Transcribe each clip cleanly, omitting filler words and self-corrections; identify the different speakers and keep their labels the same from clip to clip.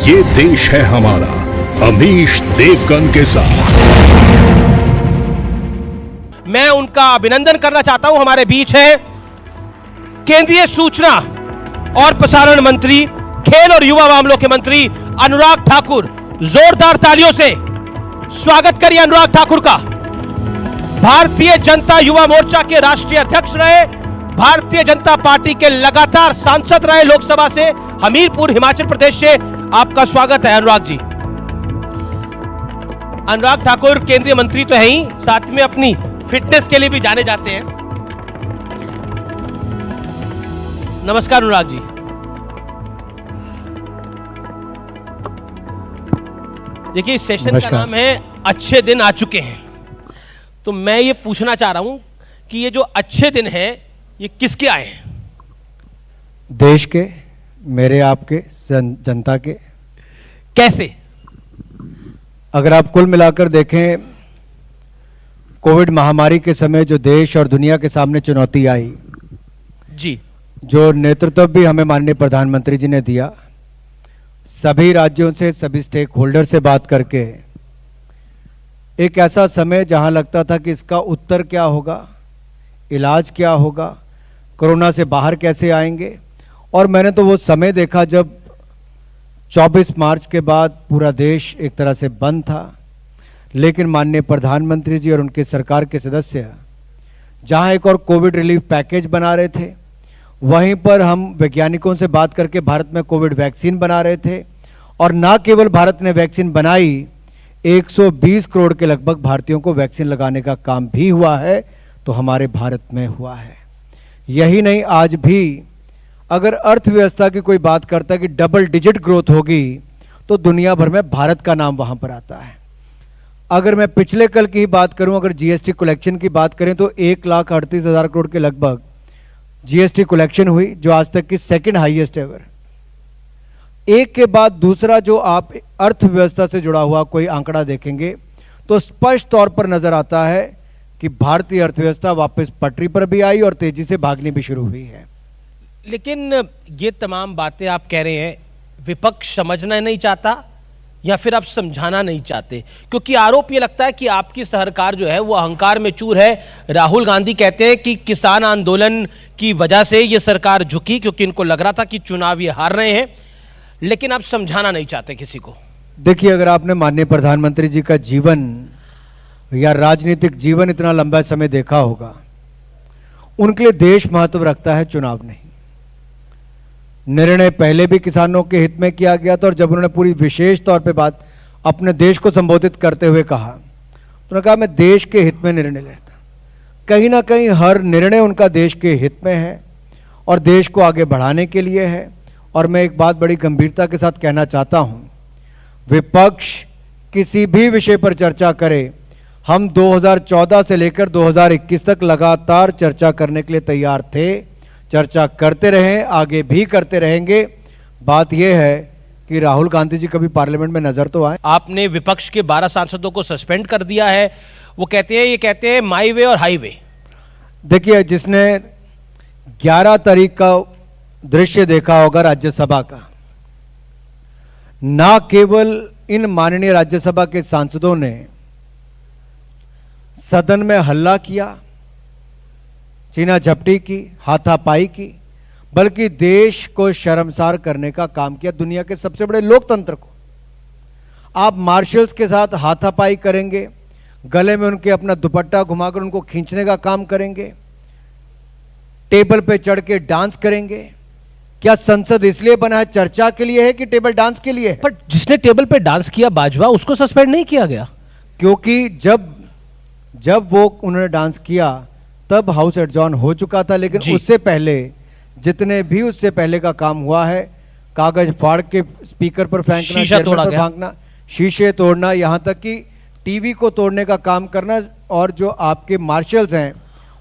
Speaker 1: ये देश है हमारा, अमीश देवगन के साथ।
Speaker 2: मैं उनका अभिनंदन करना चाहता हूं। हमारे बीच है केंद्रीय सूचना और प्रसारण मंत्री, खेल और युवा मामलों के मंत्री अनुराग ठाकुर। जोरदार तालियों से स्वागत करिए अनुराग ठाकुर का। भारतीय जनता युवा मोर्चा के राष्ट्रीय अध्यक्ष रहे, भारतीय जनता पार्टी के लगातार सांसद रहे लोकसभा से, हमीरपुर हिमाचल प्रदेश से। आपका स्वागत है अनुराग जी। अनुराग ठाकुर केंद्रीय मंत्री तो है ही, साथ में अपनी फिटनेस के लिए भी जाने जाते हैं। नमस्कार अनुराग जी। देखिए इस सेशन का नाम है अच्छे दिन आ चुके हैं। तो मैं ये पूछना चाह रहा हूं कि ये जो अच्छे दिन है ये किसके आए हैं?
Speaker 3: देश के, मेरे, आपके, जनता के।
Speaker 2: कैसे?
Speaker 3: अगर आप कुल मिलाकर देखें, कोविड महामारी के समय जो देश और दुनिया के सामने चुनौती आई
Speaker 2: जी,
Speaker 3: जो नेतृत्व भी हमें माननीय प्रधानमंत्री जी ने दिया, सभी राज्यों से, सभी स्टेक होल्डर से बात करके, एक ऐसा समय जहां लगता था कि इसका उत्तर क्या होगा, इलाज क्या होगा, कोरोना से बाहर कैसे आएंगे। और मैंने तो वो समय देखा जब 24 मार्च के बाद पूरा देश एक तरह से बंद था, लेकिन माननीय प्रधानमंत्री जी और उनके सरकार के सदस्य जहां एक और कोविड रिलीफ पैकेज बना रहे थे, वहीं पर हम वैज्ञानिकों से बात करके भारत में कोविड वैक्सीन बना रहे थे। और ना केवल भारत ने वैक्सीन बनाई, 120 करोड़ के लगभग भारतीयों को वैक्सीन लगाने का काम भी हुआ है, तो हमारे भारत में हुआ है। यही नहीं, आज भी अगर अर्थव्यवस्था की कोई बात करता है कि डबल डिजिट ग्रोथ होगी, तो दुनिया भर में भारत का नाम वहां पर आता है। अगर मैं पिछले कल की ही बात करूं, अगर जीएसटी कलेक्शन की बात करें तो 1,38,000 करोड़ के लगभग जीएसटी कलेक्शन हुई, जो आज तक की सेकंड हाईएस्ट एवर। एक के बाद दूसरा जो आप अर्थव्यवस्था से जुड़ा हुआ कोई आंकड़ा देखेंगे तो स्पष्ट तौर पर नजर आता है कि भारतीय अर्थव्यवस्था वापस पटरी पर भी आई और तेजी से भागनी भी शुरू हुई है।
Speaker 2: लेकिन ये तमाम बातें आप कह रहे हैं, विपक्ष समझना नहीं चाहता या फिर आप समझाना नहीं चाहते? क्योंकि आरोप ये लगता है कि आपकी सरकार जो है वो अहंकार में चूर है। राहुल गांधी कहते हैं कि किसान आंदोलन की वजह से ये सरकार झुकी, क्योंकि इनको लग रहा था कि चुनाव ये हार रहे हैं, लेकिन आप समझाना नहीं चाहते किसी को।
Speaker 3: देखिए, अगर आपने माननीय प्रधानमंत्री जी का जीवन या राजनीतिक जीवन इतना लंबा समय देखा होगा, उनके लिए देश महत्व रखता है, चुनाव नहीं। निर्णय पहले भी किसानों के हित में किया गया था, और जब उन्होंने पूरी विशेष तौर पे बात अपने देश को संबोधित करते हुए कहा, तो उन्होंने कहा मैं देश के हित में निर्णय लेता। कहीं ना कहीं हर निर्णय उनका देश के हित में है और देश को आगे बढ़ाने के लिए है। और मैं एक बात बड़ी गंभीरता के साथ कहना चाहता हूं, विपक्ष किसी भी विषय पर चर्चा करे, हम 2014 से लेकर 2021 तक लगातार चर्चा करने के लिए तैयार थे, चर्चा करते रहे, आगे भी करते रहेंगे। बात यह है कि राहुल गांधी जी कभी पार्लियामेंट में नजर तो आए।
Speaker 2: आपने विपक्ष के 12 सांसदों को सस्पेंड कर दिया है। वो कहते हैं माई वे और हाईवे।
Speaker 3: देखिए, जिसने 11 तारीख का दृश्य देखा होगा राज्यसभा का, ना केवल इन माननीय राज्यसभा के सांसदों ने सदन में हल्ला किया, चीना झपटी की, हाथापाई की, बल्कि देश को शर्मसार करने का काम किया। दुनिया के सबसे बड़े लोकतंत्र को आप मार्शल्स के साथ हाथापाई करेंगे, गले में उनके अपना दुपट्टा घुमाकर उनको खींचने का काम करेंगे, टेबल पे चढ़ के डांस करेंगे। क्या संसद इसलिए बना है, चर्चा के लिए है कि टेबल डांस के लिए है?
Speaker 2: पर जिसने टेबल पे डांस किया बाजवा, उसको सस्पेंड नहीं किया गया?
Speaker 3: क्योंकि जब वो उन्होंने डांस किया तब हाउस एडजॉर्न हो चुका था। लेकिन उससे पहले जितने भी उससे पहले का काम हुआ है, कागज फाड़ के स्पीकर पर फेंकना,
Speaker 2: शीशा तोड़ा
Speaker 3: पर फेंकना, शीशे तोड़ना, यहां तक कि टीवी को तोड़ने का काम करना, और जो आपके मार्शल्स हैं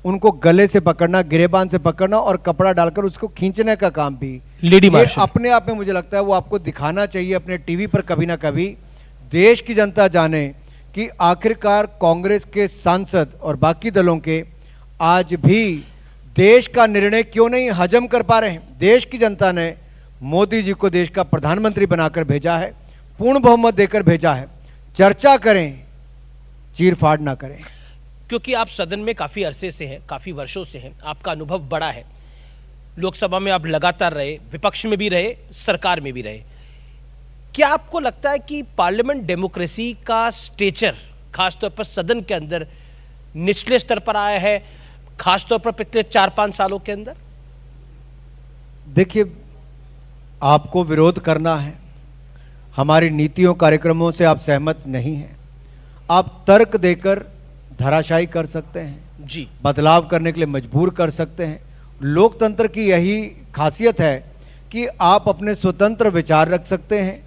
Speaker 3: उनको गले से पकड़ना, गिरेबान से पकड़ना और कपड़ा डालकर उसको खींचने का काम भी
Speaker 2: लेडी मार्शल।
Speaker 3: अपने आप में मुझे लगता है वो आपको दिखाना चाहिए अपने टीवी पर कभी ना कभी। देश की जनता जाने कि आखिरकार कांग्रेस के सांसद और बाकी दलों के आज भी देश का निर्णय क्यों नहीं हजम कर पा रहे हैं। देश की जनता ने मोदी जी को देश का प्रधानमंत्री बनाकर भेजा है, पूर्ण बहुमत देकर भेजा है। चर्चा करें, चीरफाड़ ना करें।
Speaker 2: क्योंकि आप सदन में काफी अरसे से हैं, काफी वर्षों से हैं, आपका अनुभव बड़ा है, लोकसभा में आप लगातार रहे, विपक्ष में भी रहे, सरकार में भी रहे। क्या आपको लगता है कि पार्लियामेंट डेमोक्रेसी का स्टेचर खासतौर पर सदन के अंदर निचले स्तर पर आया है, खासतौर पर पिछले 4-5 सालों के अंदर?
Speaker 3: देखिए, आपको विरोध करना है, हमारी नीतियों कार्यक्रमों से आप सहमत नहीं हैं, आप तर्क देकर धराशायी कर सकते हैं
Speaker 2: जी,
Speaker 3: बदलाव करने के लिए मजबूर कर सकते हैं। लोकतंत्र की यही खासियत है कि आप अपने स्वतंत्र विचार रख सकते हैं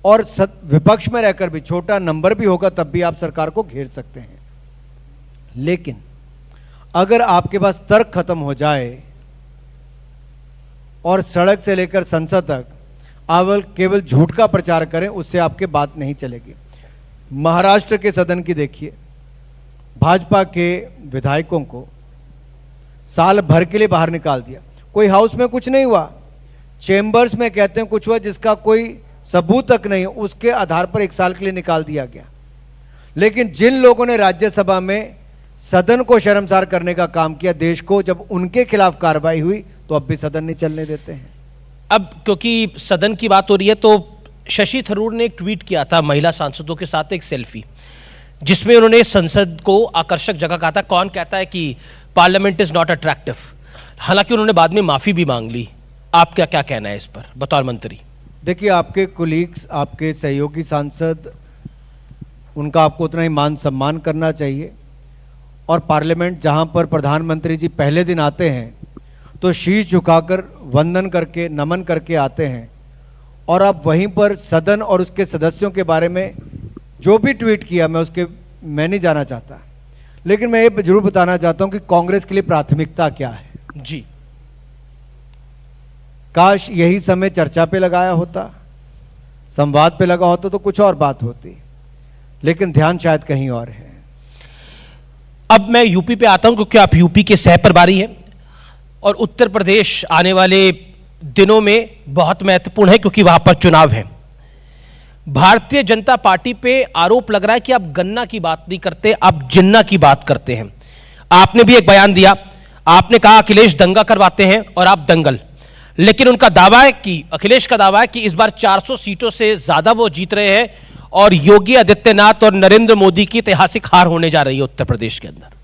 Speaker 3: और विपक्ष में रहकर भी, छोटा नंबर भी होगा तब भी आप सरकार को घेर सकते हैं। लेकिन अगर आपके पास तर्क खत्म हो जाए और सड़क से लेकर संसद तक आप केवल झूठ का प्रचार करें, उससे आपके बात नहीं चलेगी। महाराष्ट्र के सदन की देखिए, भाजपा के विधायकों को साल भर के लिए बाहर निकाल दिया, कोई हाउस में कुछ नहीं हुआ, चेंबर्स में कहते हैं कुछ हुआ जिसका कोई सबूत तक नहीं, उसके आधार पर 1 साल के लिए निकाल दिया गया। लेकिन जिन लोगों ने राज्यसभा में सदन को शर्मसार करने का काम किया देश को, जब उनके खिलाफ कार्रवाई हुई तो अब भी सदन नहीं चलने देते हैं।
Speaker 2: अब क्योंकि सदन की बात हो रही है तो शशि थरूर ने एक ट्वीट किया था महिला सांसदों के साथ एक सेल्फी, जिसमें उन्होंने संसद को आकर्षक जगह कहा था। कौन कहता है कि पार्लियामेंट इज नॉट अट्रैक्टिव? हालांकि उन्होंने बाद में माफी भी मांग ली। आपका क्या कहना है इस पर बतौर मंत्री?
Speaker 3: देखिए, आपके कुलीग्स, आपके सहयोगी सांसद, उनका आपको उतना ही मान सम्मान करना चाहिए। और पार्लियामेंट जहां पर प्रधानमंत्री जी पहले दिन आते हैं तो शीश झुकाकर वंदन करके, नमन करके आते हैं, और आप वहीं पर सदन और उसके सदस्यों के बारे में जो भी ट्वीट किया मैं नहीं जाना चाहता, लेकिन मैं ये जरूर बताना चाहता हूं कि कांग्रेस के लिए प्राथमिकता क्या है।
Speaker 2: जी,
Speaker 3: काश यही समय चर्चा पे लगाया होता, संवाद पे लगा होता तो कुछ और बात होती, लेकिन ध्यान शायद कहीं और है।
Speaker 2: अब मैं यूपी पे आता हूं क्योंकि आप यूपी के सह प्रभारी हैं और उत्तर प्रदेश आने वाले दिनों में बहुत महत्वपूर्ण है क्योंकि वहां पर चुनाव है। भारतीय जनता पार्टी पे आरोप लग रहा है कि आप गन्ना की बात नहीं करते, आप जिन्ना की बात करते हैं। आपने भी एक बयान दिया, आपने कहा अखिलेश दंगा करवाते हैं और आप दंगल। लेकिन उनका दावा है कि, अखिलेश का दावा है कि इस बार 400 सीटों से ज्यादा वो जीत रहे हैं और योगी आदित्यनाथ और नरेंद्र मोदी की ऐतिहासिक हार होने जा रही है उत्तर प्रदेश के अंदर।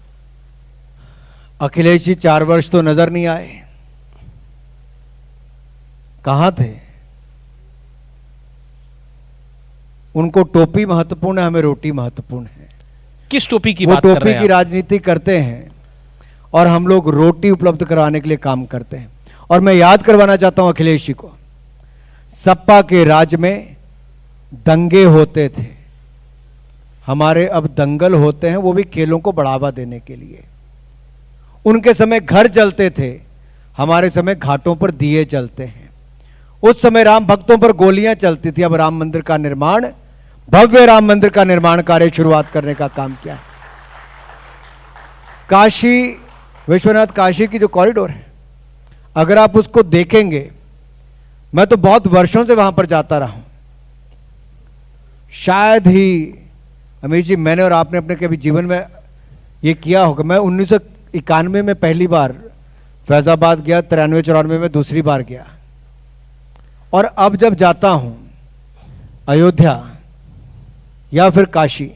Speaker 3: अखिलेश जी 4 वर्ष तो नजर नहीं आए, कहां थे? उनको टोपी महत्वपूर्ण है, हमें रोटी महत्वपूर्ण है।
Speaker 2: किस टोपी की
Speaker 3: वो
Speaker 2: बात कर रहे
Speaker 3: टोपी
Speaker 2: हैं
Speaker 3: की
Speaker 2: आप?
Speaker 3: राजनीति करते हैं और हम लोग रोटी उपलब्ध कराने के लिए काम करते हैं। और मैं याद करवाना चाहता हूं अखिलेश जी को, सपा के राज में दंगे होते थे, हमारे अब दंगल होते हैं, वो भी खेलों को बढ़ावा देने के लिए। उनके समय घर जलते थे, हमारे समय घाटों पर दिए जलते हैं। उस समय राम भक्तों पर गोलियां चलती थी, अब राम मंदिर का निर्माण, भव्य राम मंदिर का निर्माण कार्य शुरुआत करने का काम किया है। काशी विश्वनाथ काशी की जो कॉरिडोर है, अगर आप उसको देखेंगे, मैं तो बहुत वर्षों से वहां पर जाता रहा हूं। शायद ही अमीर जी मैंने और आपने अपने कभी जीवन में ये किया होगा। मैं 1991 में पहली बार फैजाबाद गया, 93-94 में दूसरी बार गया, और अब जब जाता हूं अयोध्या या फिर काशी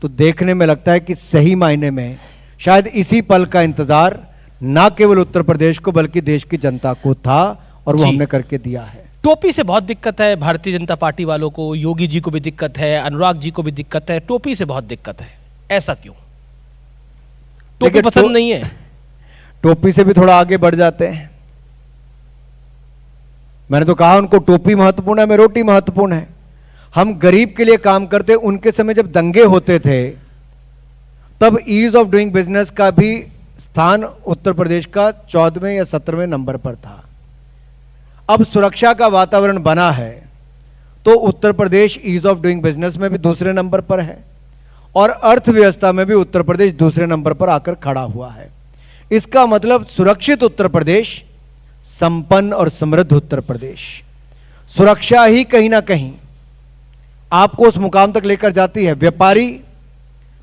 Speaker 3: तो देखने में लगता है कि सही मायने में शायद इसी पल का इंतजार ना केवल उत्तर प्रदेश को बल्कि देश की जनता को था, और वो हमने करके दिया है।
Speaker 2: टोपी से बहुत दिक्कत है भारतीय जनता पार्टी वालों को, योगी जी को भी दिक्कत है, अनुराग जी को भी दिक्कत है, टोपी से बहुत दिक्कत है। ऐसा क्यों? टोपी पसंद नहीं है?
Speaker 3: टोपी से भी थोड़ा आगे बढ़ जाते हैं। मैंने तो कहा उनको टोपी महत्वपूर्ण है, हमें रोटी महत्वपूर्ण है। हम गरीब के लिए काम करते। उनके समय जब दंगे होते थे तब ईज ऑफ डूइंग बिजनेस का भी स्थान उत्तर प्रदेश का 14वें या 17वें नंबर पर था। अब सुरक्षा का वातावरण बना है तो Uttar Pradesh ease of doing business में भी दूसरे नंबर पर है, और अर्थव्यवस्था में भी उत्तर प्रदेश दूसरे नंबर पर आकर खड़ा हुआ है। इसका मतलब सुरक्षित उत्तर प्रदेश संपन्न और समृद्ध उत्तर प्रदेश, सुरक्षा ही कहीं ना कहीं आपको उस मुकाम तक लेकर जाती है। व्यापारी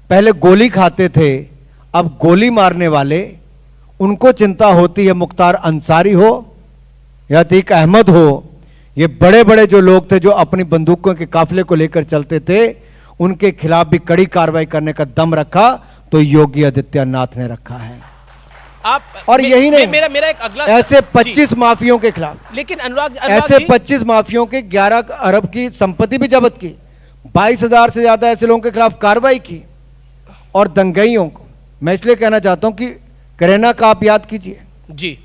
Speaker 3: पहले गोली खाते थे, अब गोली मारने वाले, उनको चिंता होती है मुख्तार अंसारी हो या अतीक अहमद हो, ये बड़े बड़े जो लोग थे जो अपनी बंदूकों के काफिले को लेकर चलते थे, उनके खिलाफ भी कड़ी कार्रवाई करने का दम रखा तो योगी आदित्यनाथ ने रखा है। और यही नहीं,
Speaker 2: मेरा एक अगला
Speaker 3: ऐसे 25 माफियों के खिलाफ,
Speaker 2: लेकिन अनुराग
Speaker 3: ऐसे 25 माफियों के 11 अरब की संपत्ति भी जब्त की, 22,000 से ज्यादा ऐसे लोगों के खिलाफ कार्रवाई की। और दंगइयों को मैं इसलिए कहना चाहता हूं कि करेना का आप याद कीजिए
Speaker 2: जी,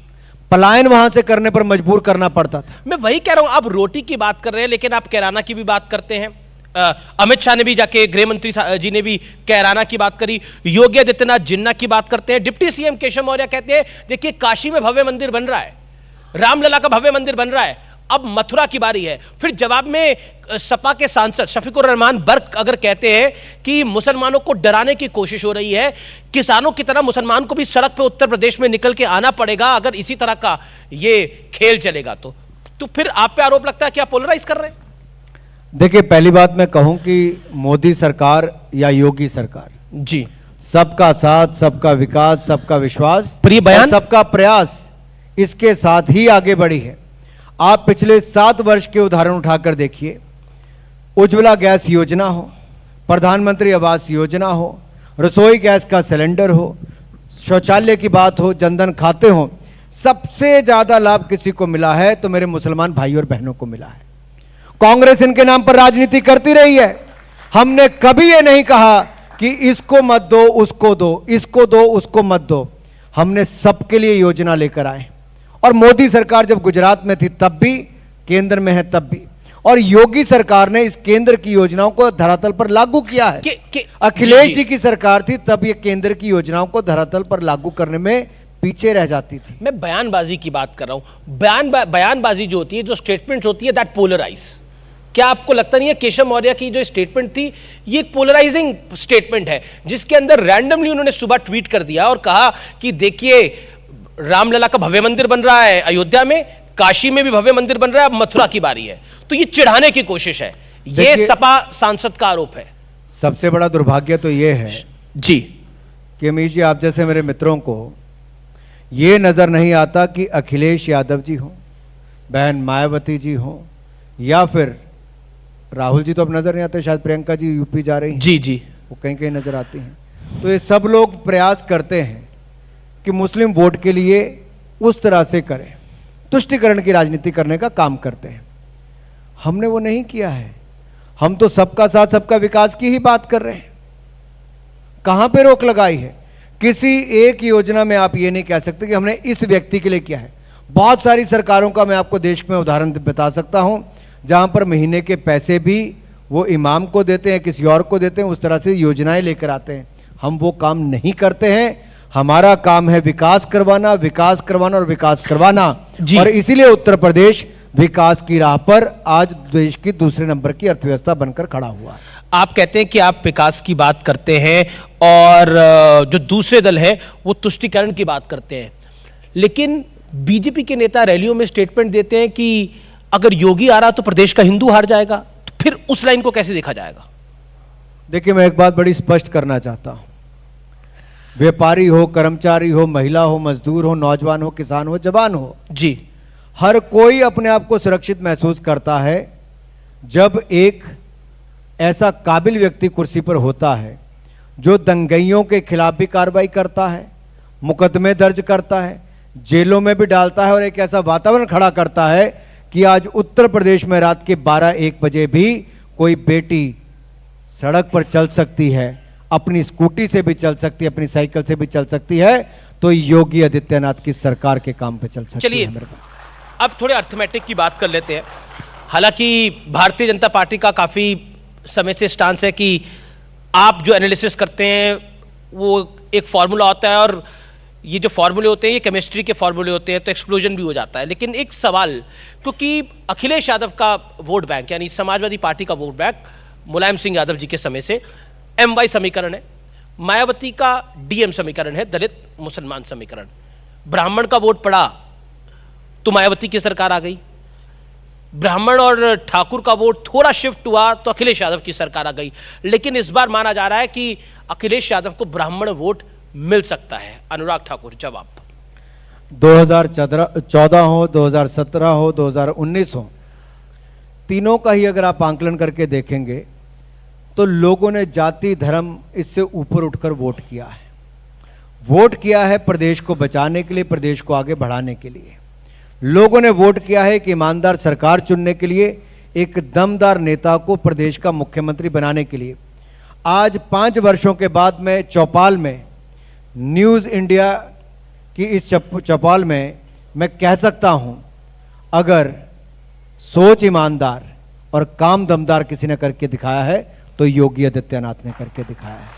Speaker 3: पलायन वहां से करने पर मजबूर करना पड़ता था।
Speaker 2: मैं वही कह रहा हूं, आप रोटी की बात कर रहे हैं लेकिन आप कैराना की भी बात करते हैं। अमित शाह ने भी जाके, गृह मंत्री जी ने भी कैराना की बात करी, योगी आदित्यनाथ जिन्ना की बात करते हैं, डिप्टी सीएम केशव मौर्य कहते हैं देखिए काशी में भव्य मंदिर बन रहा है, रामलला का भव्य मंदिर बन रहा है, अब मथुरा की बारी है। फिर जवाब में सपा के सांसद शफीकुर रहमान बर्क अगर कहते हैं कि मुसलमानों को डराने की कोशिश हो रही है, किसानों की तरह मुसलमान को भी सड़क पे उत्तर प्रदेश में निकल के आना पड़ेगा अगर इसी तरह का ये खेल चलेगा तो फिर आप पे आरोप लगता है कि आप पोलराइज कर रहे हैं।
Speaker 3: देखिए, पहली बात मैं कहूं कि मोदी सरकार या योगी सरकार
Speaker 2: जी,
Speaker 3: सबका साथ, सबका विकास, सबका विश्वास,
Speaker 2: प्रिय बयान,
Speaker 3: और सबका प्रयास, इसके साथ ही आगे बढ़ी है। आप पिछले 7 वर्ष के उदाहरण उठाकर देखिए, उज्ज्वला गैस योजना हो, प्रधानमंत्री आवास योजना हो, रसोई गैस का सिलेंडर हो, शौचालय की बात हो, जनधन खाते हो, सबसे ज्यादा लाभ किसी को मिला है तो मेरे मुसलमान भाई और बहनों को मिला है। कांग्रेस इनके नाम पर राजनीति करती रही है, हमने कभी ये नहीं कहा कि इसको मत दो, उसको दो, इसको दो, उसको मत दो। हमने सबके लिए योजना लेकर आए। और मोदी सरकार जब गुजरात में थी तब भी, केंद्र में है तब भी, और योगी सरकार ने इस केंद्र की योजनाओं को धरातल पर लागू किया है। अखिलेश जी की सरकार थी तब ये केंद्र की योजनाओं को धरातल पर लागू करने में पीछे रह जाती थी।
Speaker 2: मैं बयानबाजी की बात कर रहा हूं। बयानबाजी जो होती है, जो स्टेटमेंट होती है, दैट पोलराइज। क्या आपको लगता नहीं है केशव मौर्य की जो स्टेटमेंट थी ये एक पोलराइजिंग स्टेटमेंट है, जिसके अंदर रैंडमली उन्होंने सुबह ट्वीट कर दिया और कहा कि देखिए रामलला का भव्य मंदिर बन रहा है अयोध्या में, काशी में भी भव्य मंदिर बन रहा है, अब मथुरा की बारी है। तो ये चिढ़ाने की कोशिश है, ये सपा सांसद का आरोप है।
Speaker 3: सबसे बड़ा दुर्भाग्य तो ये है
Speaker 2: जी
Speaker 3: कि अमीश जी, आप जैसे मेरे मित्रों को ये नजर नहीं आता कि अखिलेश यादव जी हो, बहन मायावती जी हो, या फिर राहुल जी तो अब नजर नहीं आते, शायद प्रियंका जी यूपी जा रही हैं,
Speaker 2: जी
Speaker 3: वो कहीं कहीं नजर आती हैं। तो ये सब लोग प्रयास करते हैं कि मुस्लिम वोट के लिए उस तरह से करें, तुष्टिकरण की राजनीति करने का काम करते हैं। हमने वो नहीं किया है, हम तो सबका साथ, सबका विकास की ही बात कर रहे हैं। कहां पे रोक लगाई है? किसी एक योजना में आप ये नहीं कह सकते कि हमने इस व्यक्ति के लिए किया है। बहुत सारी सरकारों का मैं आपको देश में उदाहरण बता सकता हूं जहां पर महीने के पैसे भी वो इमाम को देते हैं, किसी और को देते हैं, उस तरह से योजनाएं लेकर आते हैं। हम वो काम नहीं करते हैं। हमारा काम है विकास करवाना, विकास करवाना और विकास करवाना। और इसीलिए उत्तर प्रदेश विकास की राह पर आज देश की दूसरे नंबर की अर्थव्यवस्था बनकर खड़ा हुआ है।
Speaker 2: आप कहते हैं कि आप विकास की बात करते हैं और जो दूसरे दल है वो तुष्टिकरण की बात करते हैं, लेकिन बीजेपी के नेता रैलियों में स्टेटमेंट देते हैं कि अगर योगी आ रहा तो प्रदेश का हिंदू हार जाएगा। तो फिर उस लाइन को कैसे देखा जाएगा?
Speaker 3: देखिए, मैं एक बात बड़ी स्पष्ट करना चाहता हूं, व्यापारी हो, कर्मचारी हो, महिला हो, मजदूर हो, नौजवान हो, किसान हो, जवान हो
Speaker 2: जी,
Speaker 3: हर कोई अपने आप को सुरक्षित महसूस करता है जब एक ऐसा काबिल व्यक्ति कुर्सी पर होता है जो दंगइयों के खिलाफ भी कार्रवाई करता है, मुकदमे दर्ज करता है, जेलों में भी डालता है और एक ऐसा वातावरण खड़ा करता है कि आज उत्तर प्रदेश में रात के 12-1 बजे भी कोई बेटी सड़क पर चल सकती है, अपनी स्कूटी से भी चल सकती है, अपनी साइकिल से भी चल सकती है, तो योगी आदित्यनाथ की सरकार के काम पे चल सकती है।
Speaker 2: चलिए अब थोड़े अर्थमेटिक की बात कर लेते हैं। हालांकि भारतीय जनता पार्टी का काफी समय से स्टांस है कि आप जो एनालिसिस करते हैं वो एक फॉर्मूला होता है और ये जो फॉर्मूले होते हैं ये केमिस्ट्री के फॉर्मूले होते हैं, तो एक्सप्लोजन भी हो जाता है। लेकिन एक सवाल, क्योंकि अखिलेश यादव का वोट बैंक यानी समाजवादी पार्टी का वोट बैंक मुलायम सिंह यादव जी के समय से MY समीकरण है, मायावती का DM समीकरण है, दलित मुसलमान समीकरण, ब्राह्मण का वोट पड़ा तो मायावती की सरकार आ गई। ब्राह्मण और ठाकुर का वोट थोड़ा शिफ्ट हुआ तो अखिलेश यादव की सरकार आ गई। लेकिन इस बार माना जा रहा है कि अखिलेश यादव को ब्राह्मण वोट मिल सकता है। अनुराग ठाकुर, जवाब।
Speaker 3: 2014 हो, 2017 हो, 2019 हो, तीनों का ही अगर आप आंकलन करके देखेंगे तो लोगों ने जाति धर्म इससे ऊपर उठकर वोट किया है। वोट किया है प्रदेश को बचाने के लिए, प्रदेश को आगे बढ़ाने के लिए। लोगों ने वोट किया है कि ईमानदार सरकार चुनने के लिए, एक दमदार नेता को प्रदेश का मुख्यमंत्री बनाने के लिए। आज 5 वर्षों के बाद मैं चौपाल में, न्यूज़ इंडिया की इस चौपाल में मैं कह सकता हूं, अगर सोच ईमानदार और काम दमदार किसी ने करके दिखाया है तो योगी आदित्यनाथ ने करके दिखाया है।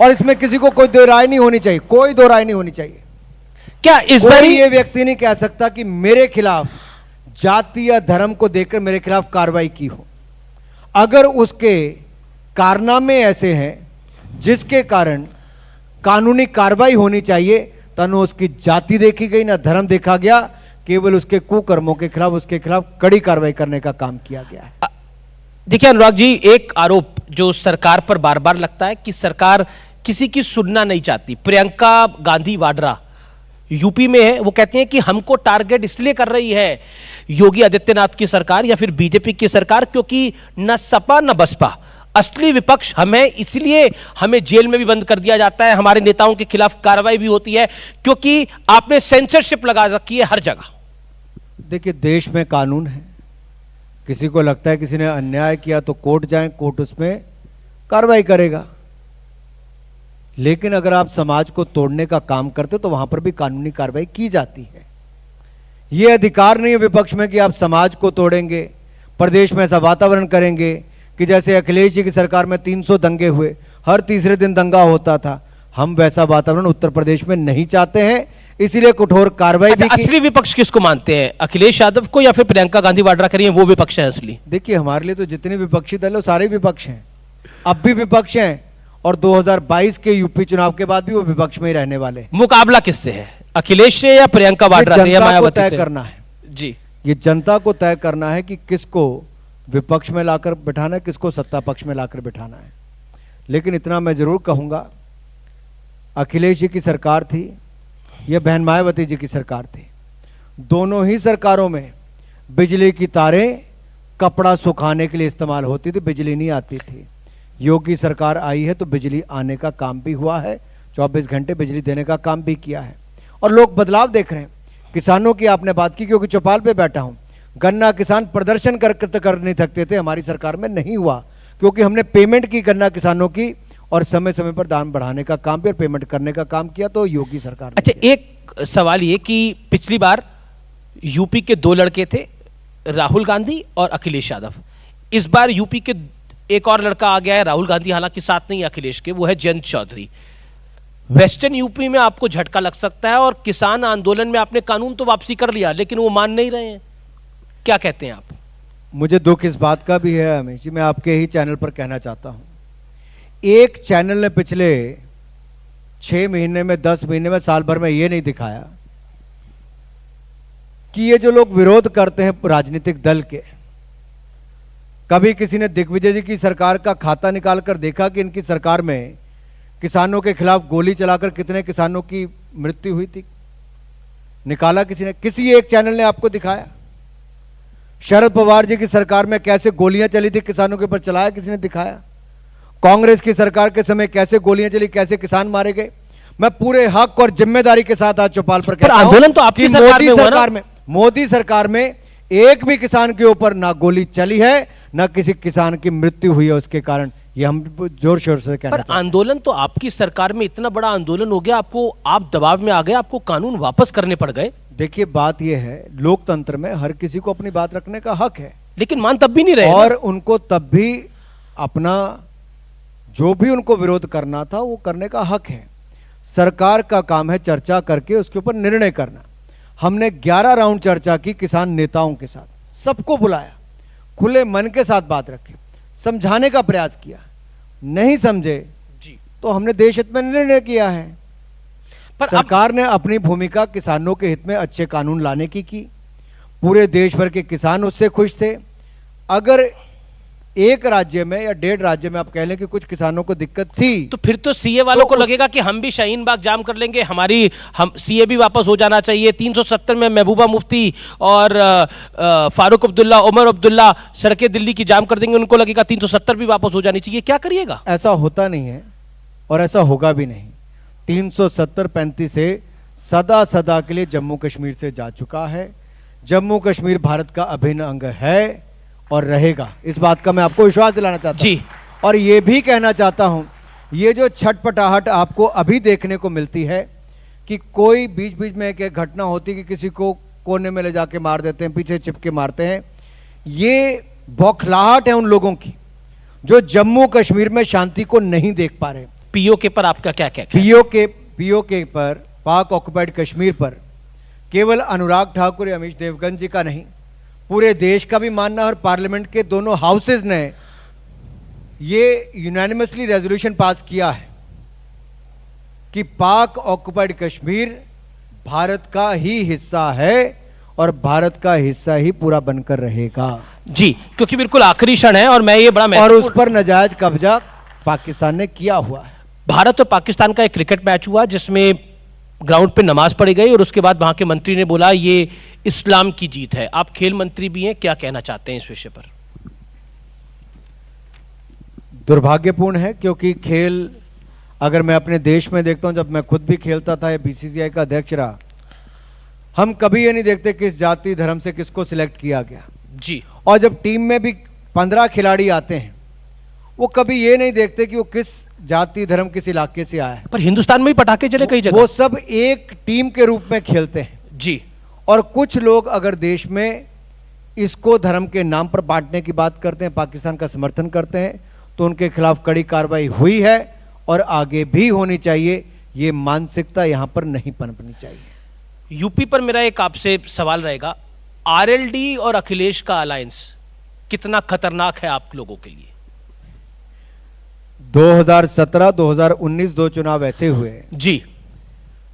Speaker 3: और इसमें किसी को कोई दो राय नहीं होनी चाहिए, कोई दो राय नहीं होनी चाहिए।
Speaker 2: क्या इस बार
Speaker 3: ये व्यक्ति नहीं कह सकता कि मेरे खिलाफ जाति या धर्म को देखकर मेरे खिलाफ कार्रवाई की हो। अगर उसके कारनामे ऐसे हैं जिसके कारण कानूनी कार्रवाई होनी चाहिए, तो न उसकी जाति देखी गई, ना धर्म देखा गया, केवल उसके कुकर्मों के खिलाफ, उसके खिलाफ कड़ी कार्रवाई करने का काम किया गया है।
Speaker 2: देखिए अनुराग जी, एक आरोप जो सरकार पर बार बार लगता है कि सरकार किसी की सुनना नहीं चाहती। प्रियंका गांधी वाड्रा यूपी में है, वो कहती हैं कि हमको टारगेट इसलिए कर रही है योगी आदित्यनाथ की सरकार या फिर बीजेपी की सरकार क्योंकि न सपा न बसपा असली विपक्ष हमें, इसलिए हमें जेल में भी बंद कर दिया जाता है, हमारे नेताओं के खिलाफ कार्रवाई भी होती है क्योंकि आपने सेंसरशिप लगा रखी है हर जगह।
Speaker 3: देखिए, देश में कानून है। किसी को लगता है किसी ने अन्याय किया तो कोर्ट जाएं, कोर्ट उसमें कार्रवाई करेगा। लेकिन अगर आप समाज को तोड़ने का काम करते तो वहां पर भी कानूनी कार्रवाई की जाती है। यह अधिकार नहीं है विपक्ष में कि आप समाज को तोड़ेंगे, प्रदेश में ऐसा वातावरण करेंगे कि जैसे अखिलेश जी की सरकार में 300 दंगे हुए, हर तीसरे दिन दंगा होता था। हम वैसा वातावरण उत्तर प्रदेश में नहीं चाहते हैं, इसीलिए कठोर कार्रवाई भी की।
Speaker 2: असली विपक्ष किसको मानते हैं, अखिलेश यादव को या फिर प्रियंका गांधी वाड्रा करिए वो विपक्ष है असली?
Speaker 3: देखिए, हमारे लिए तो जितने विपक्षी दल है सारे विपक्ष हैं, अब भी विपक्ष हैं, और 2022 के यूपी चुनाव के बाद भी वो विपक्ष में ही रहने वाले।
Speaker 2: मुकाबला किससे है, अखिलेश से या प्रियंका वाड्रा से या मायावती से?
Speaker 3: तय करना है
Speaker 2: जी,
Speaker 3: ये जनता को तय करना है कि किसको विपक्ष में लाकर बिठाना है, किसको सत्ता पक्ष में लाकर बिठाना है। लेकिन इतना मैं जरूर कहूंगा, अखिलेश जी की सरकार थी या बहन मायावती जी की सरकार थी, दोनों ही सरकारों में बिजली की तारें कपड़ा सुखाने के लिए इस्तेमाल होती थी, बिजली नहीं आती थी। योगी सरकार आई है तो बिजली आने का काम भी हुआ है, 24 घंटे बिजली देने का काम भी किया है, और लोग बदलाव देख रहे हैं। किसानों की आपने बात की, क्योंकि चौपाल पे बैठा हूं, गन्ना किसान प्रदर्शन कर नहीं थकते थे, हमारी सरकार में नहीं हुआ क्योंकि हमने पेमेंट की गन्ना किसानों की, और समय समय पर दाम बढ़ाने का काम भी और पेमेंट करने का काम किया, तो योगी सरकार।
Speaker 2: अच्छा, एक सवाल ये कि पिछली बार यूपी के 2 लड़के थे, राहुल गांधी और अखिलेश यादव। इस बार यूपी के एक और लड़का आ गया है, राहुल गांधी हालांकि साथ नहीं अखिलेश के, वो है जयंत चौधरी। वेस्टर्न यूपी में आपको झटका लग सकता है, और किसान आंदोलन में आपने कानून तो वापसी कर लिया लेकिन वो मान नहीं रहे हैं, क्या कहते हैं आप?
Speaker 3: मुझे दुख इस बात का भी है अमित जी, मैं आपके ही चैनल पर कहना चाहता हूं, एक चैनल ने पिछले 6 महीने में, 10 महीने में, साल भर में यह नहीं दिखाया कि ये जो लोग विरोध करते हैं राजनीतिक दल के, कभी किसी ने दिग्विजय जी की सरकार का खाता निकालकर देखा कि इनकी सरकार में किसानों के खिलाफ गोली चलाकर कितने किसानों की मृत्यु हुई थी? निकाला किसी ने? किसी एक चैनल ने आपको दिखाया? शरद पवार जी की सरकार में कैसे गोलियां चली थी किसानों के ऊपर, चलाया किसी ने? दिखाया? कांग्रेस की सरकार के समय कैसे गोलियां चली, कैसे किसान मारे गए? मैं पूरे हक और जिम्मेदारी के साथ आज चौपाल पर कहता हूं,
Speaker 2: आंदोलन तो आपकी
Speaker 3: मोदी सरकार में एक भी किसान के ऊपर ना गोली चली है, ना किसी किसान की मृत्यु हुई है उसके कारण। ये हम जोर शोर से कहना चाहते हैं।
Speaker 2: आंदोलन तो आपकी सरकार में इतना बड़ा आंदोलन हो गया, आप दबाव में आ गए, आपको कानून वापस करने पड़ गए।
Speaker 3: देखिए, बात यह है, लोकतंत्र में हर किसी को अपनी बात रखने का हक है,
Speaker 2: लेकिन मान तब भी नहीं रहे,
Speaker 3: और उनको तब भी अपना जो भी उनको विरोध करना था वो करने का हक है। सरकार का काम है चर्चा करके उसके ऊपर निर्णय करना। हमने 11 राउंड चर्चा की किसान नेताओं के साथ, सबको बुलाया, खुले मन के साथ बात रखी, समझाने का प्रयास किया, नहीं समझे जी तो हमने देश हित में निर्णय किया है। सरकार ने अपनी भूमिका किसानों के हित में अच्छे कानून लाने की। पूरे देश भर के किसान उससे खुश थे। अगर एक राज्य में या 1.5 राज्य में आप कह लें कि कुछ किसानों को दिक्कत थी,
Speaker 2: तो फिर तो सीए वालों को लगेगा कि हम भी शाहीन बाग जाम कर लेंगे, हम सीए भी वापस हो जाना चाहिए। 370 में महबूबा मुफ्ती और फारूक अब्दुल्ला, उमर अब्दुल्ला सड़कें दिल्ली की जाम कर देंगे, उनको लगेगा 370 भी वापस हो जानी चाहिए। क्या करिएगा?
Speaker 3: ऐसा होता नहीं है और ऐसा होगा भी नहीं। 370-35 से सदा के लिए जम्मू कश्मीर से जा चुका है। जम्मू कश्मीर भारत का अभिन्न अंग है और रहेगा, इस बात का मैं आपको विश्वास दिलाना चाहता हूं। और ये भी कहना चाहता हूं, ये जो छटपटाहट आपको अभी देखने को मिलती है कि कोई बीच बीच में एक घटना होती है कि किसी को कोने में ले जाके मार देते हैं, पीछे चिपके मारते हैं, ये बौखलाहट है उन लोगों की जो जम्मू कश्मीर में शांति को नहीं देख पा रहे।
Speaker 2: पीओके पर आपका क्या क्या?
Speaker 3: पीओके पर, पाक ऑक्युपाइड कश्मीर पर केवल अनुराग ठाकुर या अमीश देवगन जी का नहीं, पूरे देश का भी मानना है और पार्लियामेंट के दोनों हाउसेज ने ये यूनानिमसली रेजोल्यूशन पास किया है कि पाक ऑक्युपाइड कश्मीर भारत का ही हिस्सा है और भारत का हिस्सा ही पूरा बनकर रहेगा।
Speaker 2: जी, क्योंकि बिल्कुल आखिरी क्षण है और मैं ये बड़ा
Speaker 3: और उस पर नाजायज कब्जा पाकिस्तान ने किया हुआ है।
Speaker 2: भारत और पाकिस्तान का एक क्रिकेट मैच हुआ जिसमें ग्राउंड पे नमाज पढ़ी गई और उसके बाद वहां के मंत्री ने बोला ये इस्लाम की जीत है। आप खेल मंत्री भी हैं, क्या कहना चाहते हैं इस विषय पर?
Speaker 3: दुर्भाग्यपूर्ण है, क्योंकि खेल अगर मैं अपने देश में देखता हूं, जब मैं खुद भी खेलता था या बीसीसीआई का अध्यक्ष रहा, हम कभी ये नहीं देखते किस जाति धर्म से किसको सिलेक्ट किया गया
Speaker 2: जी।
Speaker 3: और जब टीम में भी 15 खिलाड़ी आते हैं, वो कभी ये नहीं देखते कि वो किस जाति धर्म किस इलाके से आया है।
Speaker 2: पर हिंदुस्तान में भी पटाखे चले कई जगह।
Speaker 3: वो सब एक टीम के रूप में खेलते हैं
Speaker 2: जी।
Speaker 3: और कुछ लोग अगर देश में इसको धर्म के नाम पर बांटने की बात करते हैं, पाकिस्तान का समर्थन करते हैं, तो उनके खिलाफ कड़ी कार्रवाई हुई है और आगे भी होनी चाहिए। ये मानसिकता यहां पर नहीं पनपनी चाहिए।
Speaker 2: यूपी पर मेरा एक आपसे सवाल रहेगा, आरएलडी और अखिलेश का अलायंस कितना खतरनाक है आप लोगों के लिए?
Speaker 3: 2017-2019 दो चुनाव ऐसे हुए
Speaker 2: जी